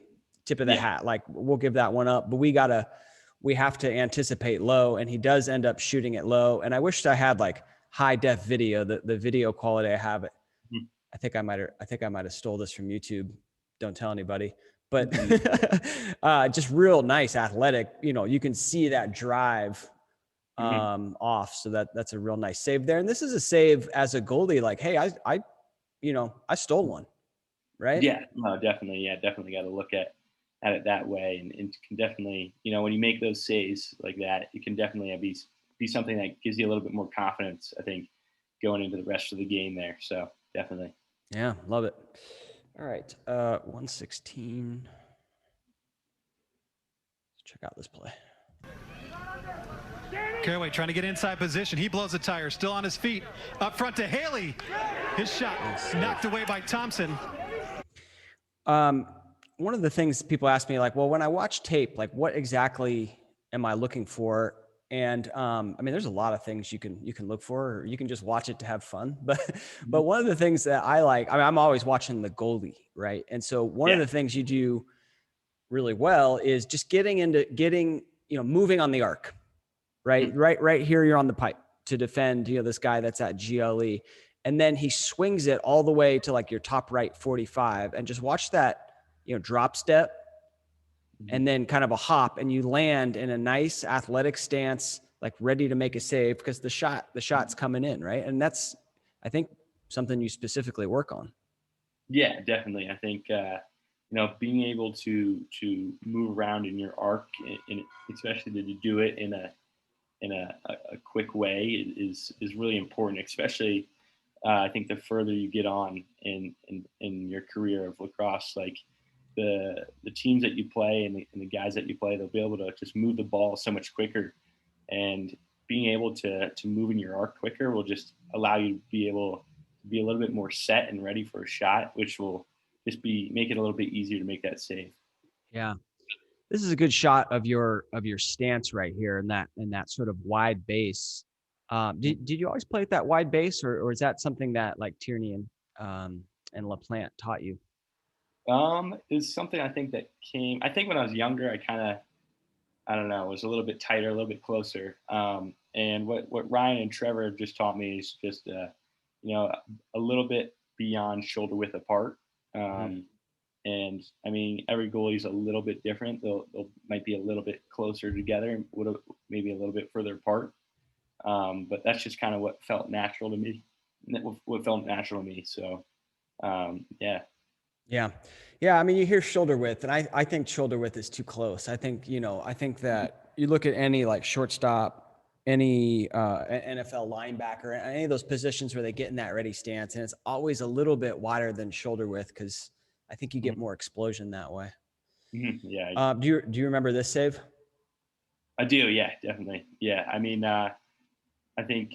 hat, like we'll give that one up, but we have to anticipate low. And he does end up shooting it low. And I wished I had like high def video, the video quality I have it. I think I might have stole this from YouTube. Don't tell anybody, but just real nice athletic, you can see that drive off. So that's a real nice save there. And this is a save as a goalie, like, hey, I stole one. Right. Yeah, no, definitely. Yeah, definitely got to look at it that way. And can definitely, when you make those saves like that, it can definitely be something that gives you a little bit more confidence, I think, going into the rest of the game there. So definitely. Yeah, love it. All right, 116. Let's check out this play. Caraway trying to get inside position. He blows a tire, still on his feet. Up front to Haley. His shot knocked away by Thompson. One of the things people ask me, like, well, when I watch tape, like, what exactly am I looking for? And I mean, there's a lot of things you can look for, or you can just watch it to have fun. But one of the things that I like, I mean, I'm always watching the goalie, right? And so one of the things you do really well is just moving on the arc, right? Right here, you're on the pipe to defend, this guy that's at GLE, and then he swings it all the way to like your top right 45, and just watch that, drop step. And then kind of a hop, and you land in a nice athletic stance like ready to make a save because the shot's coming in, right? And that's, I think, something you specifically work on. Yeah, definitely. I think being able to move around in your arc, and especially to do it in a quick way is really important. Especially, I think the further you get on in your career of lacrosse, like the teams that you play and the guys that you play, they'll be able to just move the ball so much quicker, and being able to move in your arc quicker will just allow you to be able to be a little bit more set and ready for a shot, which will just make it a little bit easier to make that save. Yeah. This is a good shot of your stance right here in that sort of wide base. Did you always play with that wide base, or is that something that like Tierney and LaPlante taught you? Is something I think that came. I think when I was younger, I don't know, was a little bit tighter, a little bit closer. And what Ryan and Trevor have just taught me is just a little bit beyond shoulder width apart. Mhm. And I mean, every goalie's a little bit different. They'll might be a little bit closer together, and maybe a little bit further apart. But that's just kind of what felt natural to me. What felt natural to me. So yeah. Yeah. Yeah. I mean, you hear shoulder width, and I think shoulder width is too close. I think that you look at any like shortstop, any NFL linebacker, any of those positions where they get in that ready stance, and it's always a little bit wider than shoulder width because I think you get more explosion that way. Yeah. Do you remember this save? I do. Yeah, definitely. Yeah. I mean, I think,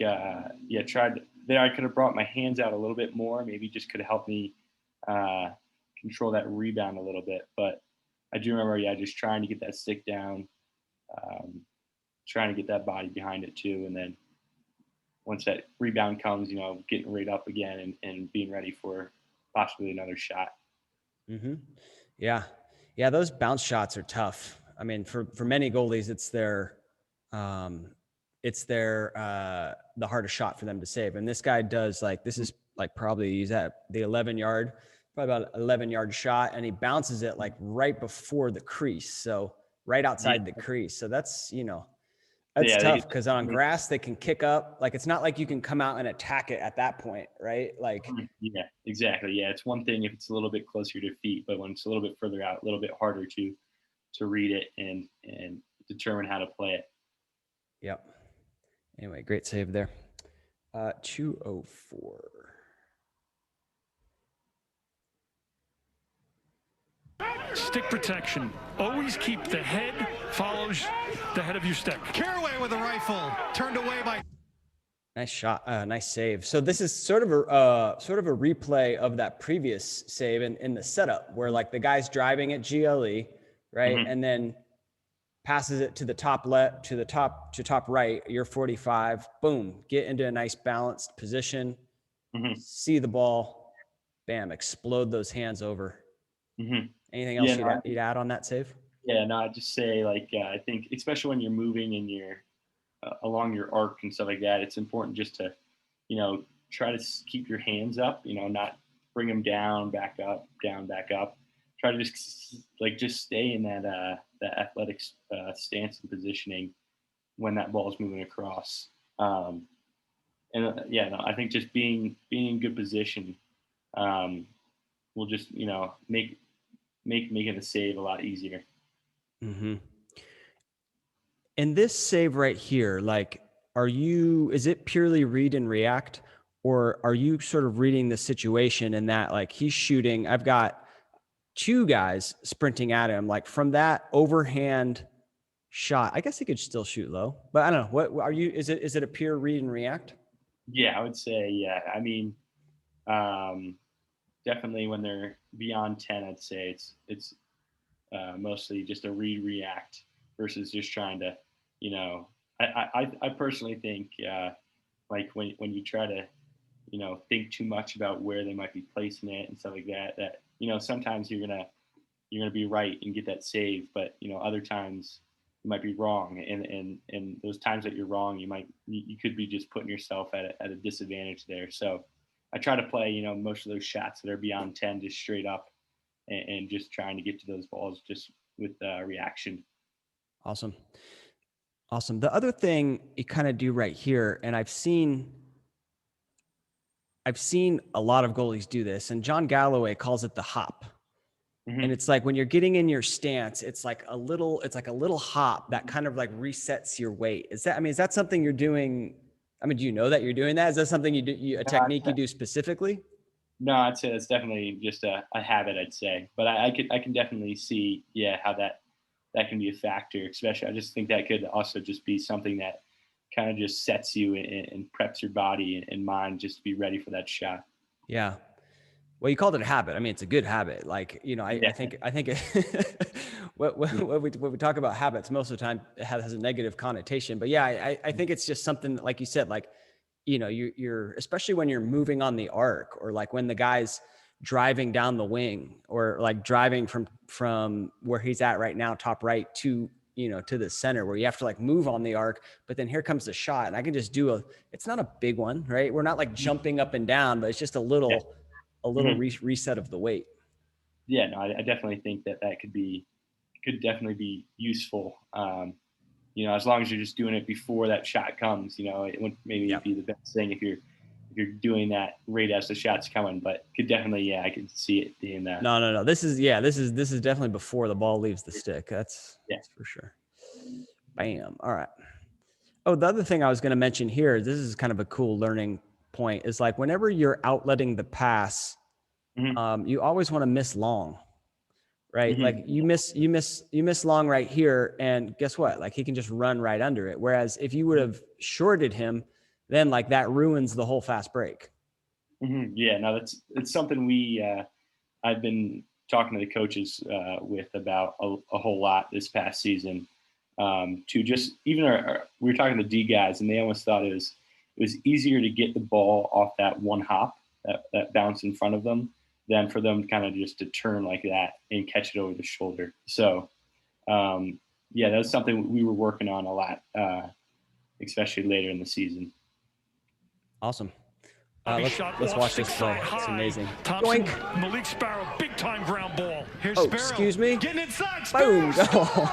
tried there. I could have brought my hands out a little bit more. Maybe just could have helped me uh, control that rebound a little bit. But I do remember, yeah, just trying to get that stick down, um, trying to get that body behind it too. And then once that rebound comes, getting right up again and being ready for possibly another shot. Mm-hmm. Yeah. Yeah. Those bounce shots are tough. I mean, for many goalies, um, the hardest shot for them to save. And this guy does this is like probably he's at the 11-yard, probably about 11-yard shot. And he bounces it like right before the crease. So right outside the crease. So that's tough because on grass, they can kick up. Like, it's not like you can come out and attack it at that point, right? Like, Yeah, exactly. Yeah, it's one thing if it's a little bit closer to feet, but when it's a little bit further out, a little bit harder to read it and determine how to play it. yep. Anyway, great save there. 204. Stick protection. Always keep the head follows the head of your stick. Caraway with a rifle, turned away by. Nice shot. Nice save. So this is sort of a replay of that previous save in the setup where like the guy's driving at GLE, right? Mm-hmm. And then passes it to the top left, to top right, you're 45, boom, get into a nice balanced position, see the ball, bam, explode those hands over. Anything else you'd add on that save? Yeah, no, I'd just say I think especially when you're moving and you're along your arc and stuff like that, it's important just to, try to keep your hands up, not bring them down, back up, down, back up. Try to just stay in that athletic stance and positioning when that ball is moving across. I think just being in good position will just make making the save a lot easier. Mm-hmm. In this save right here, like, is it purely read and react, or are you sort of reading the situation in that like he's shooting? I've got two guys sprinting at him, like from that overhand shot. I guess he could still shoot low, but I don't know. What are you? Is it a pure read and react? Yeah, I would say yeah. I mean, definitely when they're beyond 10, I'd say it's mostly just a read react versus just trying to, I personally think like when you try to, think too much about where they might be placing it and stuff like that, sometimes you're gonna be right and get that save, but other times you might be wrong, and those times that you're wrong, you could be just putting yourself at a disadvantage there. So I try to play most of those shots that are beyond 10 just straight up and just trying to get to those balls just with reaction. Awesome. Awesome. The other thing you kind of do right here, and I've seen a lot of goalies do this, and John Galloway calls it the hop. And it's like when you're getting in your stance, it's like a little hop that kind of like resets your weight. Is that something you're doing? I mean, do you know that you're doing that? Is that something a technique you do specifically? No, I'd say that's definitely just a habit, I'd say. But I can definitely see, how that can be a factor, especially. I just think that could also just be something that kind of just sets you and preps your body and mind just to be ready for that shot. Yeah. Well, you called it a habit. I mean, it's a good habit. Like, I think when we talk about habits, most of the time it has a negative connotation. But yeah, I think it's just something like you said, like, you're especially when you're moving on the arc, or like when the guy's driving down the wing, or like driving from where he's at right now, top right, to the center, where you have to like move on the arc, but then here comes the shot, and I can just do it's not a big one, right? We're not like jumping up and down, but it's just a little reset of the weight. Yeah, no, I definitely think that could definitely be useful. As long as you're just doing it before that shot comes, it would maybe be the best thing if you're doing that right as the shot's coming. But could definitely, I could see it being that. No. This is definitely before the ball leaves the stick. That's for sure. Bam. All right. Oh, the other thing I was going to mention here, this is kind of a cool learning point, is like whenever you're outletting the pass, you always want to miss long, right? Like you miss long right here, and guess what? Like he can just run right under it. Whereas if you would have shorted him, then like that ruins the whole fast break. Yeah, no, it's something I've been talking to the coaches with about a whole lot this past season. To just even we were talking to D guys, and they almost thought it was easier to get the ball off that one hop, that bounce in front of them, than for them kind of just to turn like that and catch it over the shoulder. So, that was something we were working on a lot, especially later in the season. Awesome. Let's watch this play. It's amazing. Thompson, Malik Sparrow, big time ground ball. Here's Sparrow. Excuse me. Getting inside. Boom. Go.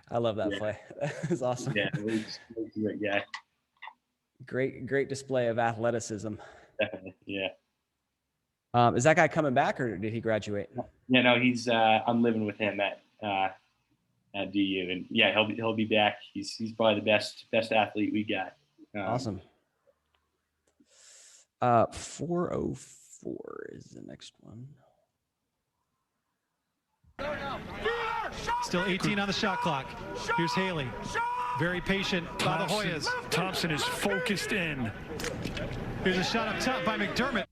I love that play. That was awesome. Yeah, Malik's a great guy. Great display of athleticism. Definitely, yeah. Is that guy coming back, or did he graduate? Yeah, no, he's. I'm living with him at DU, and he'll be back. He's probably the best athlete we got. Awesome. 4:04 is the next one. Still 18 on the shot clock. Here's Haley. Very patient by the Hoyas. Thompson is focused in. Here's a shot up top by McDermott.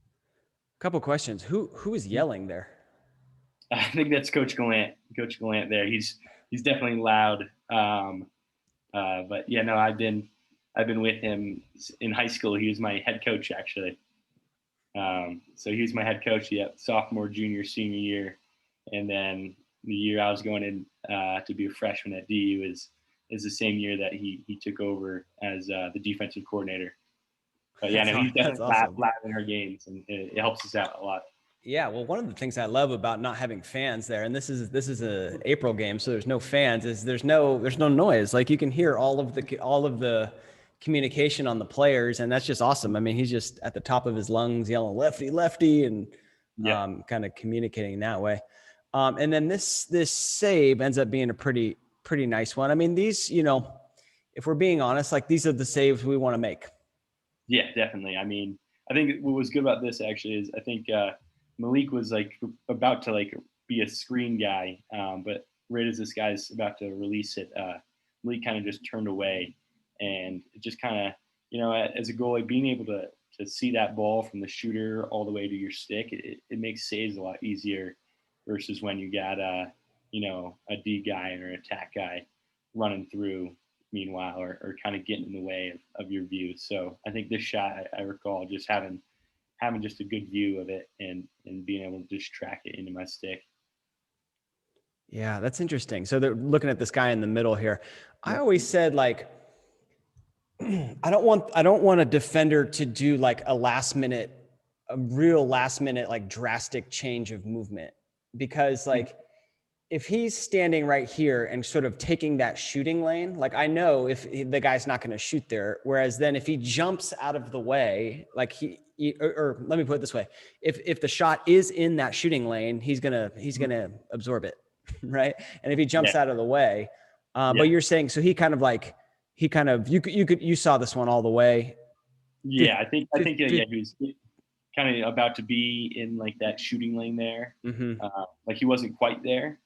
Couple questions. Who is yelling there? I think that's Coach Gallant. Coach Gallant there. He's definitely loud. But yeah, no, I've been with him in high school. He was my head coach actually. So he was my head coach, sophomore, junior, senior year, and then the year I was going in to be a freshman at DU is the same year that he took over as the defensive coordinator. But yeah, no, he's definitely loud in our games, and it helps us out a lot. Yeah, well, one of the things I love about not having fans there, and this is a April game, so there's no fans, is there's no noise. Like you can hear all of the communication on the players, and that's just awesome. I mean, he's just at the top of his lungs yelling lefty, lefty, and kind of communicating that way. And then this save ends up being a pretty nice one. I mean, these, if we're being honest, like these are the saves we want to make. Yeah, definitely. I mean, I think what was good about this actually is I think Malik was like about to like be a screen guy, but right as this guy's about to release it, Malik kind of just turned away, and it just kind of, as a goalie, being able to see that ball from the shooter all the way to your stick, it makes saves a lot easier versus when you got a D guy or an attack guy running through meanwhile, or kind of getting in the way of your view. So I think this shot, I recall just having just a good view of it and being able to just track it into my stick. Yeah, that's interesting. So they're looking at this guy in the middle here. I always said, like, I don't want a defender to do like a real last minute, like drastic change of movement, because like if he's standing right here and sort of taking that shooting lane, like I know if the guy's not going to shoot there. Whereas then if he jumps out of the way, like or let me put it this way. If the shot is in that shooting lane, he's going to absorb it. Right. And if he jumps out of the way, but you're saying, so you saw this one all the way. Yeah. I think he was kind of about to be in like that shooting lane there. Like he wasn't quite there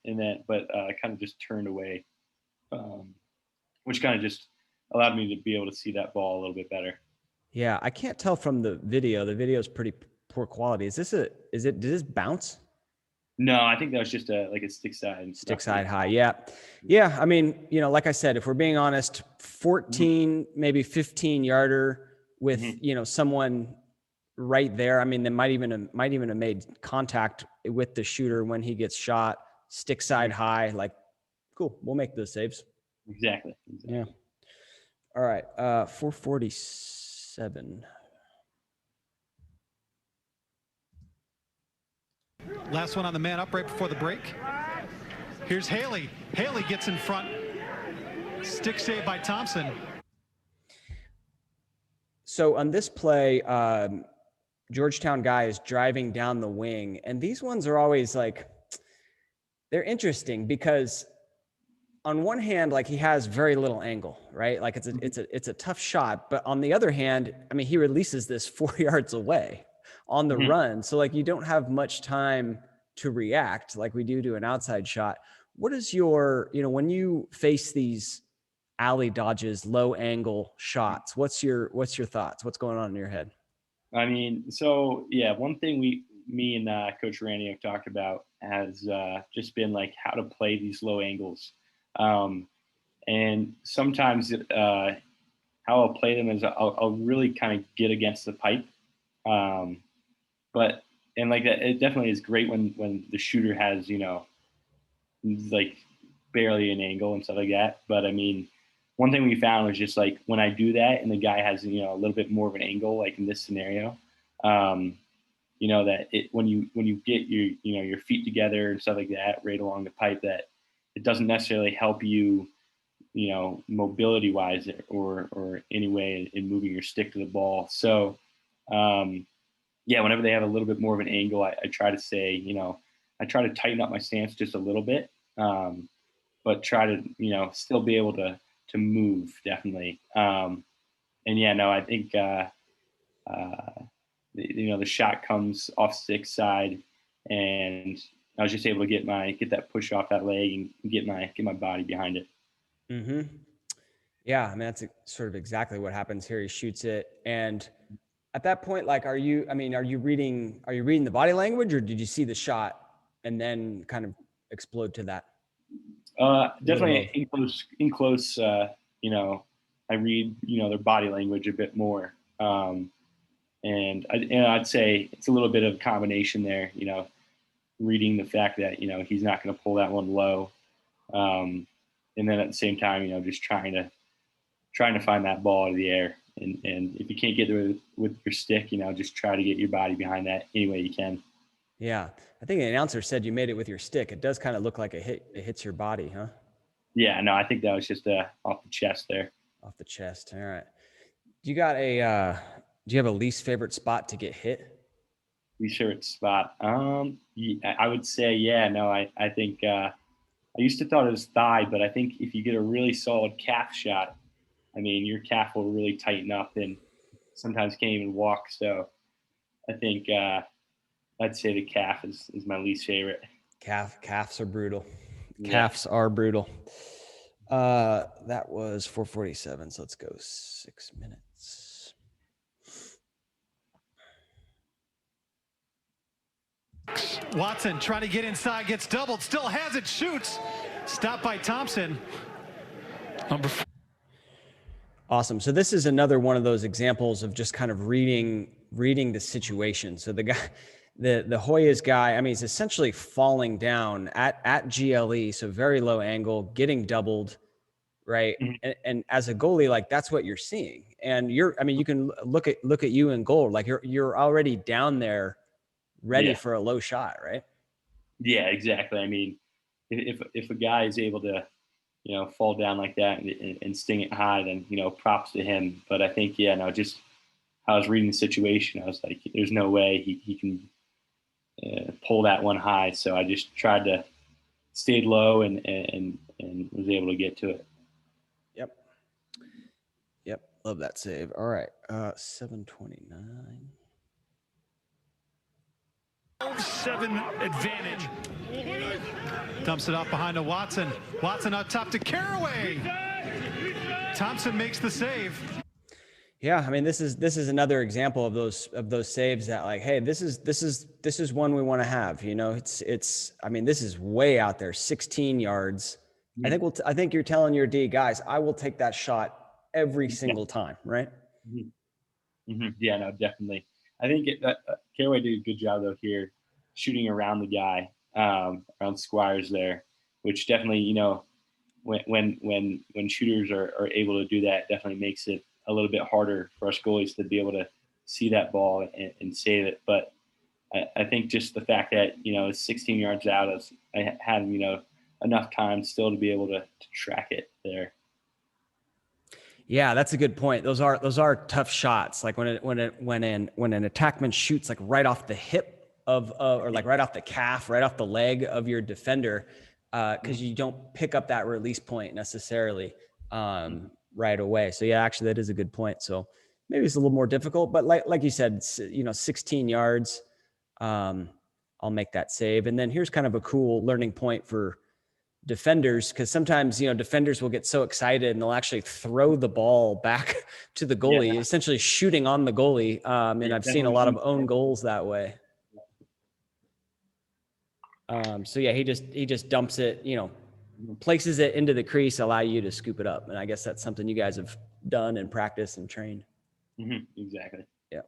but kind of just turned away, which kind of just allowed me to be able to see that ball a little bit better. Yeah. I can't tell from the video. The video is pretty poor quality. Did this bounce? No, I think that was just a stick side high. Yeah. Yeah. I mean, like I said, if we're being honest, 14, maybe 15 yarder with, someone right there. I mean, they might even have made contact with the shooter when he gets shot, stick side high, like, cool. We'll make those saves. Exactly. Yeah. All right. 447. Last one on the man up right before the break. Here's Haley. Haley gets in front. Stick save by Thompson. So on this play, Georgetown guy is driving down the wing, and these ones are always like, they're interesting because on one hand, like he has very little angle, right? Like it's a tough shot, but on the other hand, I mean, he releases this 4 yards away on the run. So like you don't have much time to react like we do to an outside shot. What is your, when you face these alley dodges, low angle shots, what's your thoughts? What's going on in your head? I mean, so yeah, one thing me and Coach Randy have talked about has just been like how to play these low angles. And sometimes how I'll play them is I'll really kind of get against the pipe. And like that, it definitely is great when the shooter has, like barely an angle and stuff like that. But I mean, one thing we found was just like when I do that and the guy has, a little bit more of an angle, like in this scenario, that when you get your feet together and stuff like that, right along the pipe, that it doesn't necessarily help you, mobility wise or any way in moving your stick to the ball. So, whenever they have a little bit more of an angle, I try to say, I try to tighten up my stance just a little bit, but try to, still be able to move definitely. I think, the shot comes off stick side, and I was just able to get that push off that leg and get my body behind it. Mm-hmm. Yeah. I mean, that's sort of exactly what happens here. He shoots it. And at that point, like, are you reading the body language, or did you see the shot and then kind of explode to that? Definitely in close, I read, their body language a bit more. And I'd say it's a little bit of a combination there, reading the fact that, he's not going to pull that one low. And then at the same time, just trying to find that ball out of the air. And if you can't get there with your stick, just try to get your body behind that any way you can. Yeah. I think the announcer said you made it with your stick. It does kind of look like it hits your body, huh? Yeah, no, I think that was just off the chest there. Off the chest. All right. Do you have a least favorite spot to get hit? Least favorite spot? Yeah, I would say, I think I used to thought it was thigh, but I think if you get a really solid calf shot, I mean, your calf will really tighten up and sometimes can't even walk. So I think I'd say the calf is my least favorite. Calves are brutal. Yeah. Calves are brutal. That was 447. So let's go 6 minutes. Watson trying to get inside, gets doubled, still has it, shoots. Stopped by Thompson. Number 4. Awesome. So this is another one of those examples of just kind of reading the situation. So the guy, the Hoyas guy, I mean, he's essentially falling down at GLE, so very low angle, getting doubled, right? Mm-hmm. And as a goalie, like that's what you're seeing. And you can look at you in goal, like you're already down there, ready for a low shot, right? Yeah, exactly. I mean, if a guy is able to, fall down like that and sting it high, then, props to him. But I think, just how I was reading the situation, I was like, there's no way he can pull that one high. So I just tried to stay low and was able to get to it. Yep. Love that save. All right. 729. 7 advantage. Dumps it off behind to Watson. Watson up top to Caraway. Thompson makes the save. Yeah, I mean, this is another example of those saves that, like, hey, this is one we want to have. It's I mean, this is way out there, 16 yards. I think you're telling your D guys, I will take that shot every single time, right? Yeah, no, definitely. I think Caraway did a good job though here, shooting around the guy, around Squires there, which definitely, when shooters are able to do that, definitely makes it a little bit harder for us goalies to be able to see that ball and save it. But I think just the fact that, it's 16 yards out, I had, enough time still to be able to track it there. Yeah, that's a good point. Those are tough shots. Like when an attackman shoots like right off the hip or like right off the calf, right off the leg of your defender, because you don't pick up that release point necessarily right away. So yeah, actually that is a good point. So maybe it's a little more difficult, but like you said, 16 yards, I'll make that save. And then here's kind of a cool learning point for defenders, because sometimes defenders will get so excited and they'll actually throw the ball back to the goalie, essentially shooting on the goalie. And I've seen a lot of own goals that way. So yeah, he just dumps it, places it into the crease, allow you to scoop it up. And I guess that's something you guys have done and practiced and trained. Exactly. Yeah.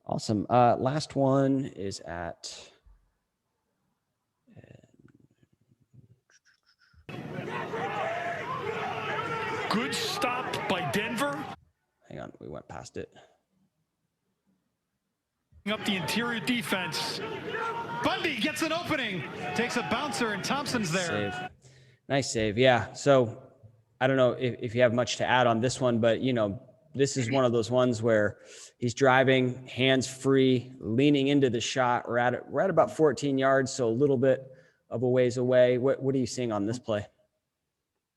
Awesome. Last one is at Good stop by Denver. hang on, we went past it. Up the interior defense. Bundy gets an opening. Takes a bouncer, and Thompson's there. Save. Nice save. Yeah. So I don't know if you have much to add on this one, but this is one of those ones where he's driving, hands free, leaning into the shot. We're at about 14 yards, so a little bit of a ways away. What are you seeing on this play?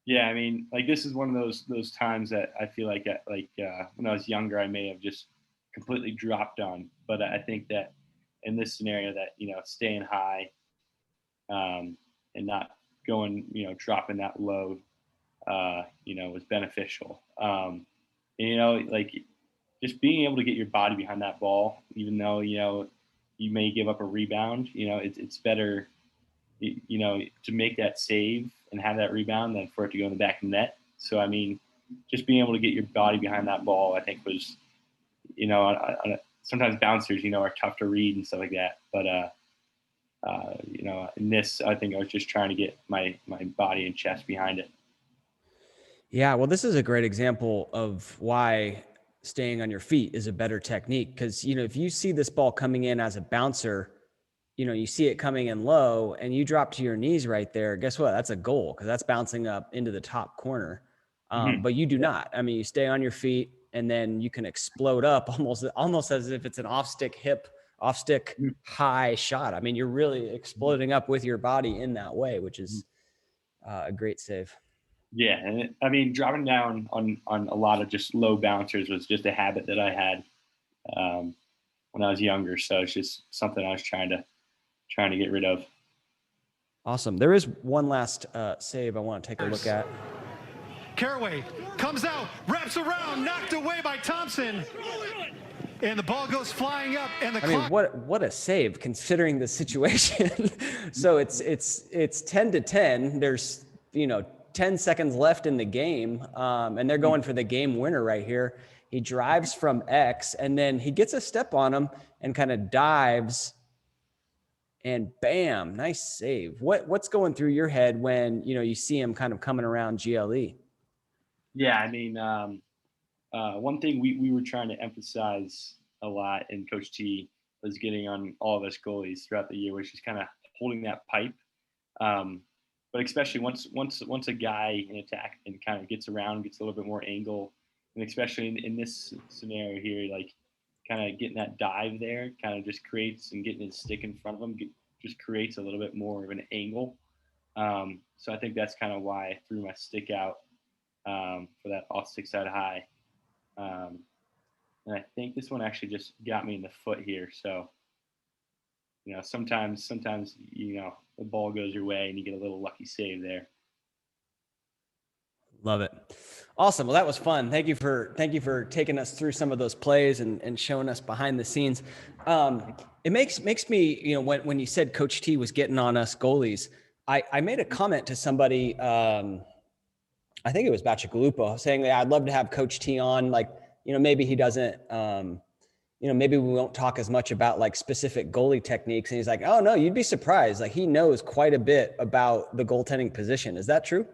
Yeah, I mean, like, this is one of those times that I feel like when I was younger, I may have just completely dropped on. But I think that in this scenario, that staying high and not going, dropping that low, was beneficial. Like, just being able to get your body behind that ball, even though you may give up a rebound. It's better, to make that save and have that rebound than for it to go in the back of the net. So, I mean, just being able to get your body behind that ball, I think was, sometimes bouncers, are tough to read and stuff like that. But, in this, I think I was just trying to get my body and chest behind it. Yeah, well, this is a great example of why staying on your feet is a better technique. Because, if you see this ball coming in as a bouncer, you see it coming in low and you drop to your knees right there, guess what? That's a goal, because that's bouncing up into the top corner. But you do not. I mean, you stay on your feet and then you can explode up almost as if it's an off stick high shot. I mean, you're really exploding up with your body in that way, which is a great save. Yeah, and I mean, dropping down on a lot of just low bouncers was just a habit that I had when I was younger. So it's just something I was trying to get rid of. Awesome. There is one last save I want to take a look at. Caraway comes out, wraps around, knocked away by Thompson. And the ball goes flying up, and the clock. Mean, what a save considering the situation. So it's 10-10. There's 10 seconds left in the game, and they're going for the game winner right here. He drives from X, and then he gets a step on him and kind of dives, and bam, nice save. What's going through your head when you see him kind of coming around GLE? Yeah, I mean, one thing we were trying to emphasize a lot, and Coach T was getting on all of us goalies throughout the year, which is kind of holding that pipe. but especially once a guy in attack and kind of gets around, gets a little bit more angle, and especially in this scenario here, like kind of getting that dive there, kind of just creates, and getting his stick in front of him, just creates a little bit more of an angle. So I think that's kind of why I threw my stick out for that off stick side high. And I think this one actually just got me in the foot here. So, sometimes, the ball goes your way and you get a little lucky save there. Love it. Awesome. Well, that was fun. Thank you for taking us through some of those plays and showing us behind the scenes. It makes me, when you said Coach T was getting on us goalies, I made a comment to somebody, I think it was Bacigalupo, saying that I'd love to have Coach T on, like, maybe he doesn't, maybe we won't talk as much about like specific goalie techniques. And he's like, oh no, you'd be surprised. Like he knows quite a bit about the goaltending position. Is that true?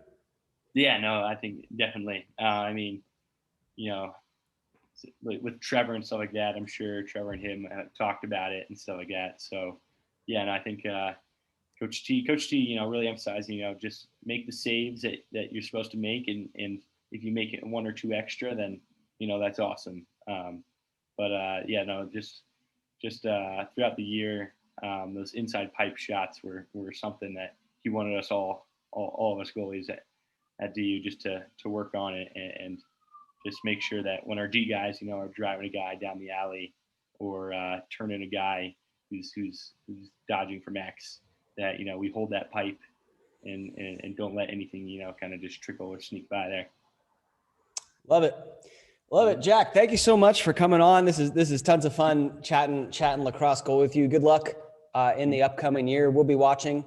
Yeah, no, I think definitely. I mean, with Trevor and stuff like that, I'm sure Trevor and him talked about it and stuff like that. So, yeah, and I think Coach T, really emphasizing, just make the saves that you're supposed to make, and if you make it one or two extra, then that's awesome. Just throughout the year, those inside pipe shots were something that he wanted us all of us goalies at DU just to work on it, and just make sure that when our D guys, are driving a guy down the alley or turning a guy who's dodging from X, that we hold that pipe and don't let anything kind of just trickle or sneak by there. Love it, Jack. Thank you so much for coming on. This is tons of fun chatting lacrosse goal with you. Good luck in the upcoming year. We'll be watching.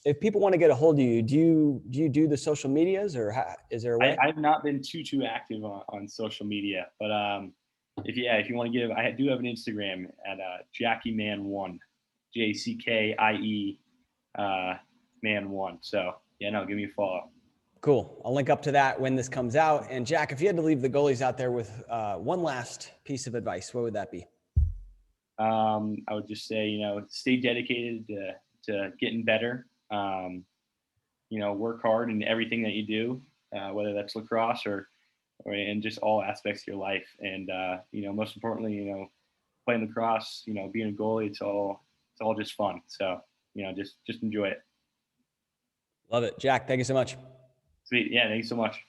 If people want to get a hold of you, do you do the social medias, or is there a way? I've not been too active on social media, but if you want to give, I do have an Instagram at JackieMan1, JCKIE Man1. So give me a follow. Cool. I'll link up to that when this comes out. And Jack, if you had to leave the goalies out there with one last piece of advice, what would that be? I would just say, stay dedicated to getting better. Work hard in everything that you do, whether that's lacrosse or in just all aspects of your life. And, most importantly, playing lacrosse, being a goalie, it's all just fun. So, just enjoy it. Love it. Jack, thank you so much. Sweet. Yeah. Thank you so much.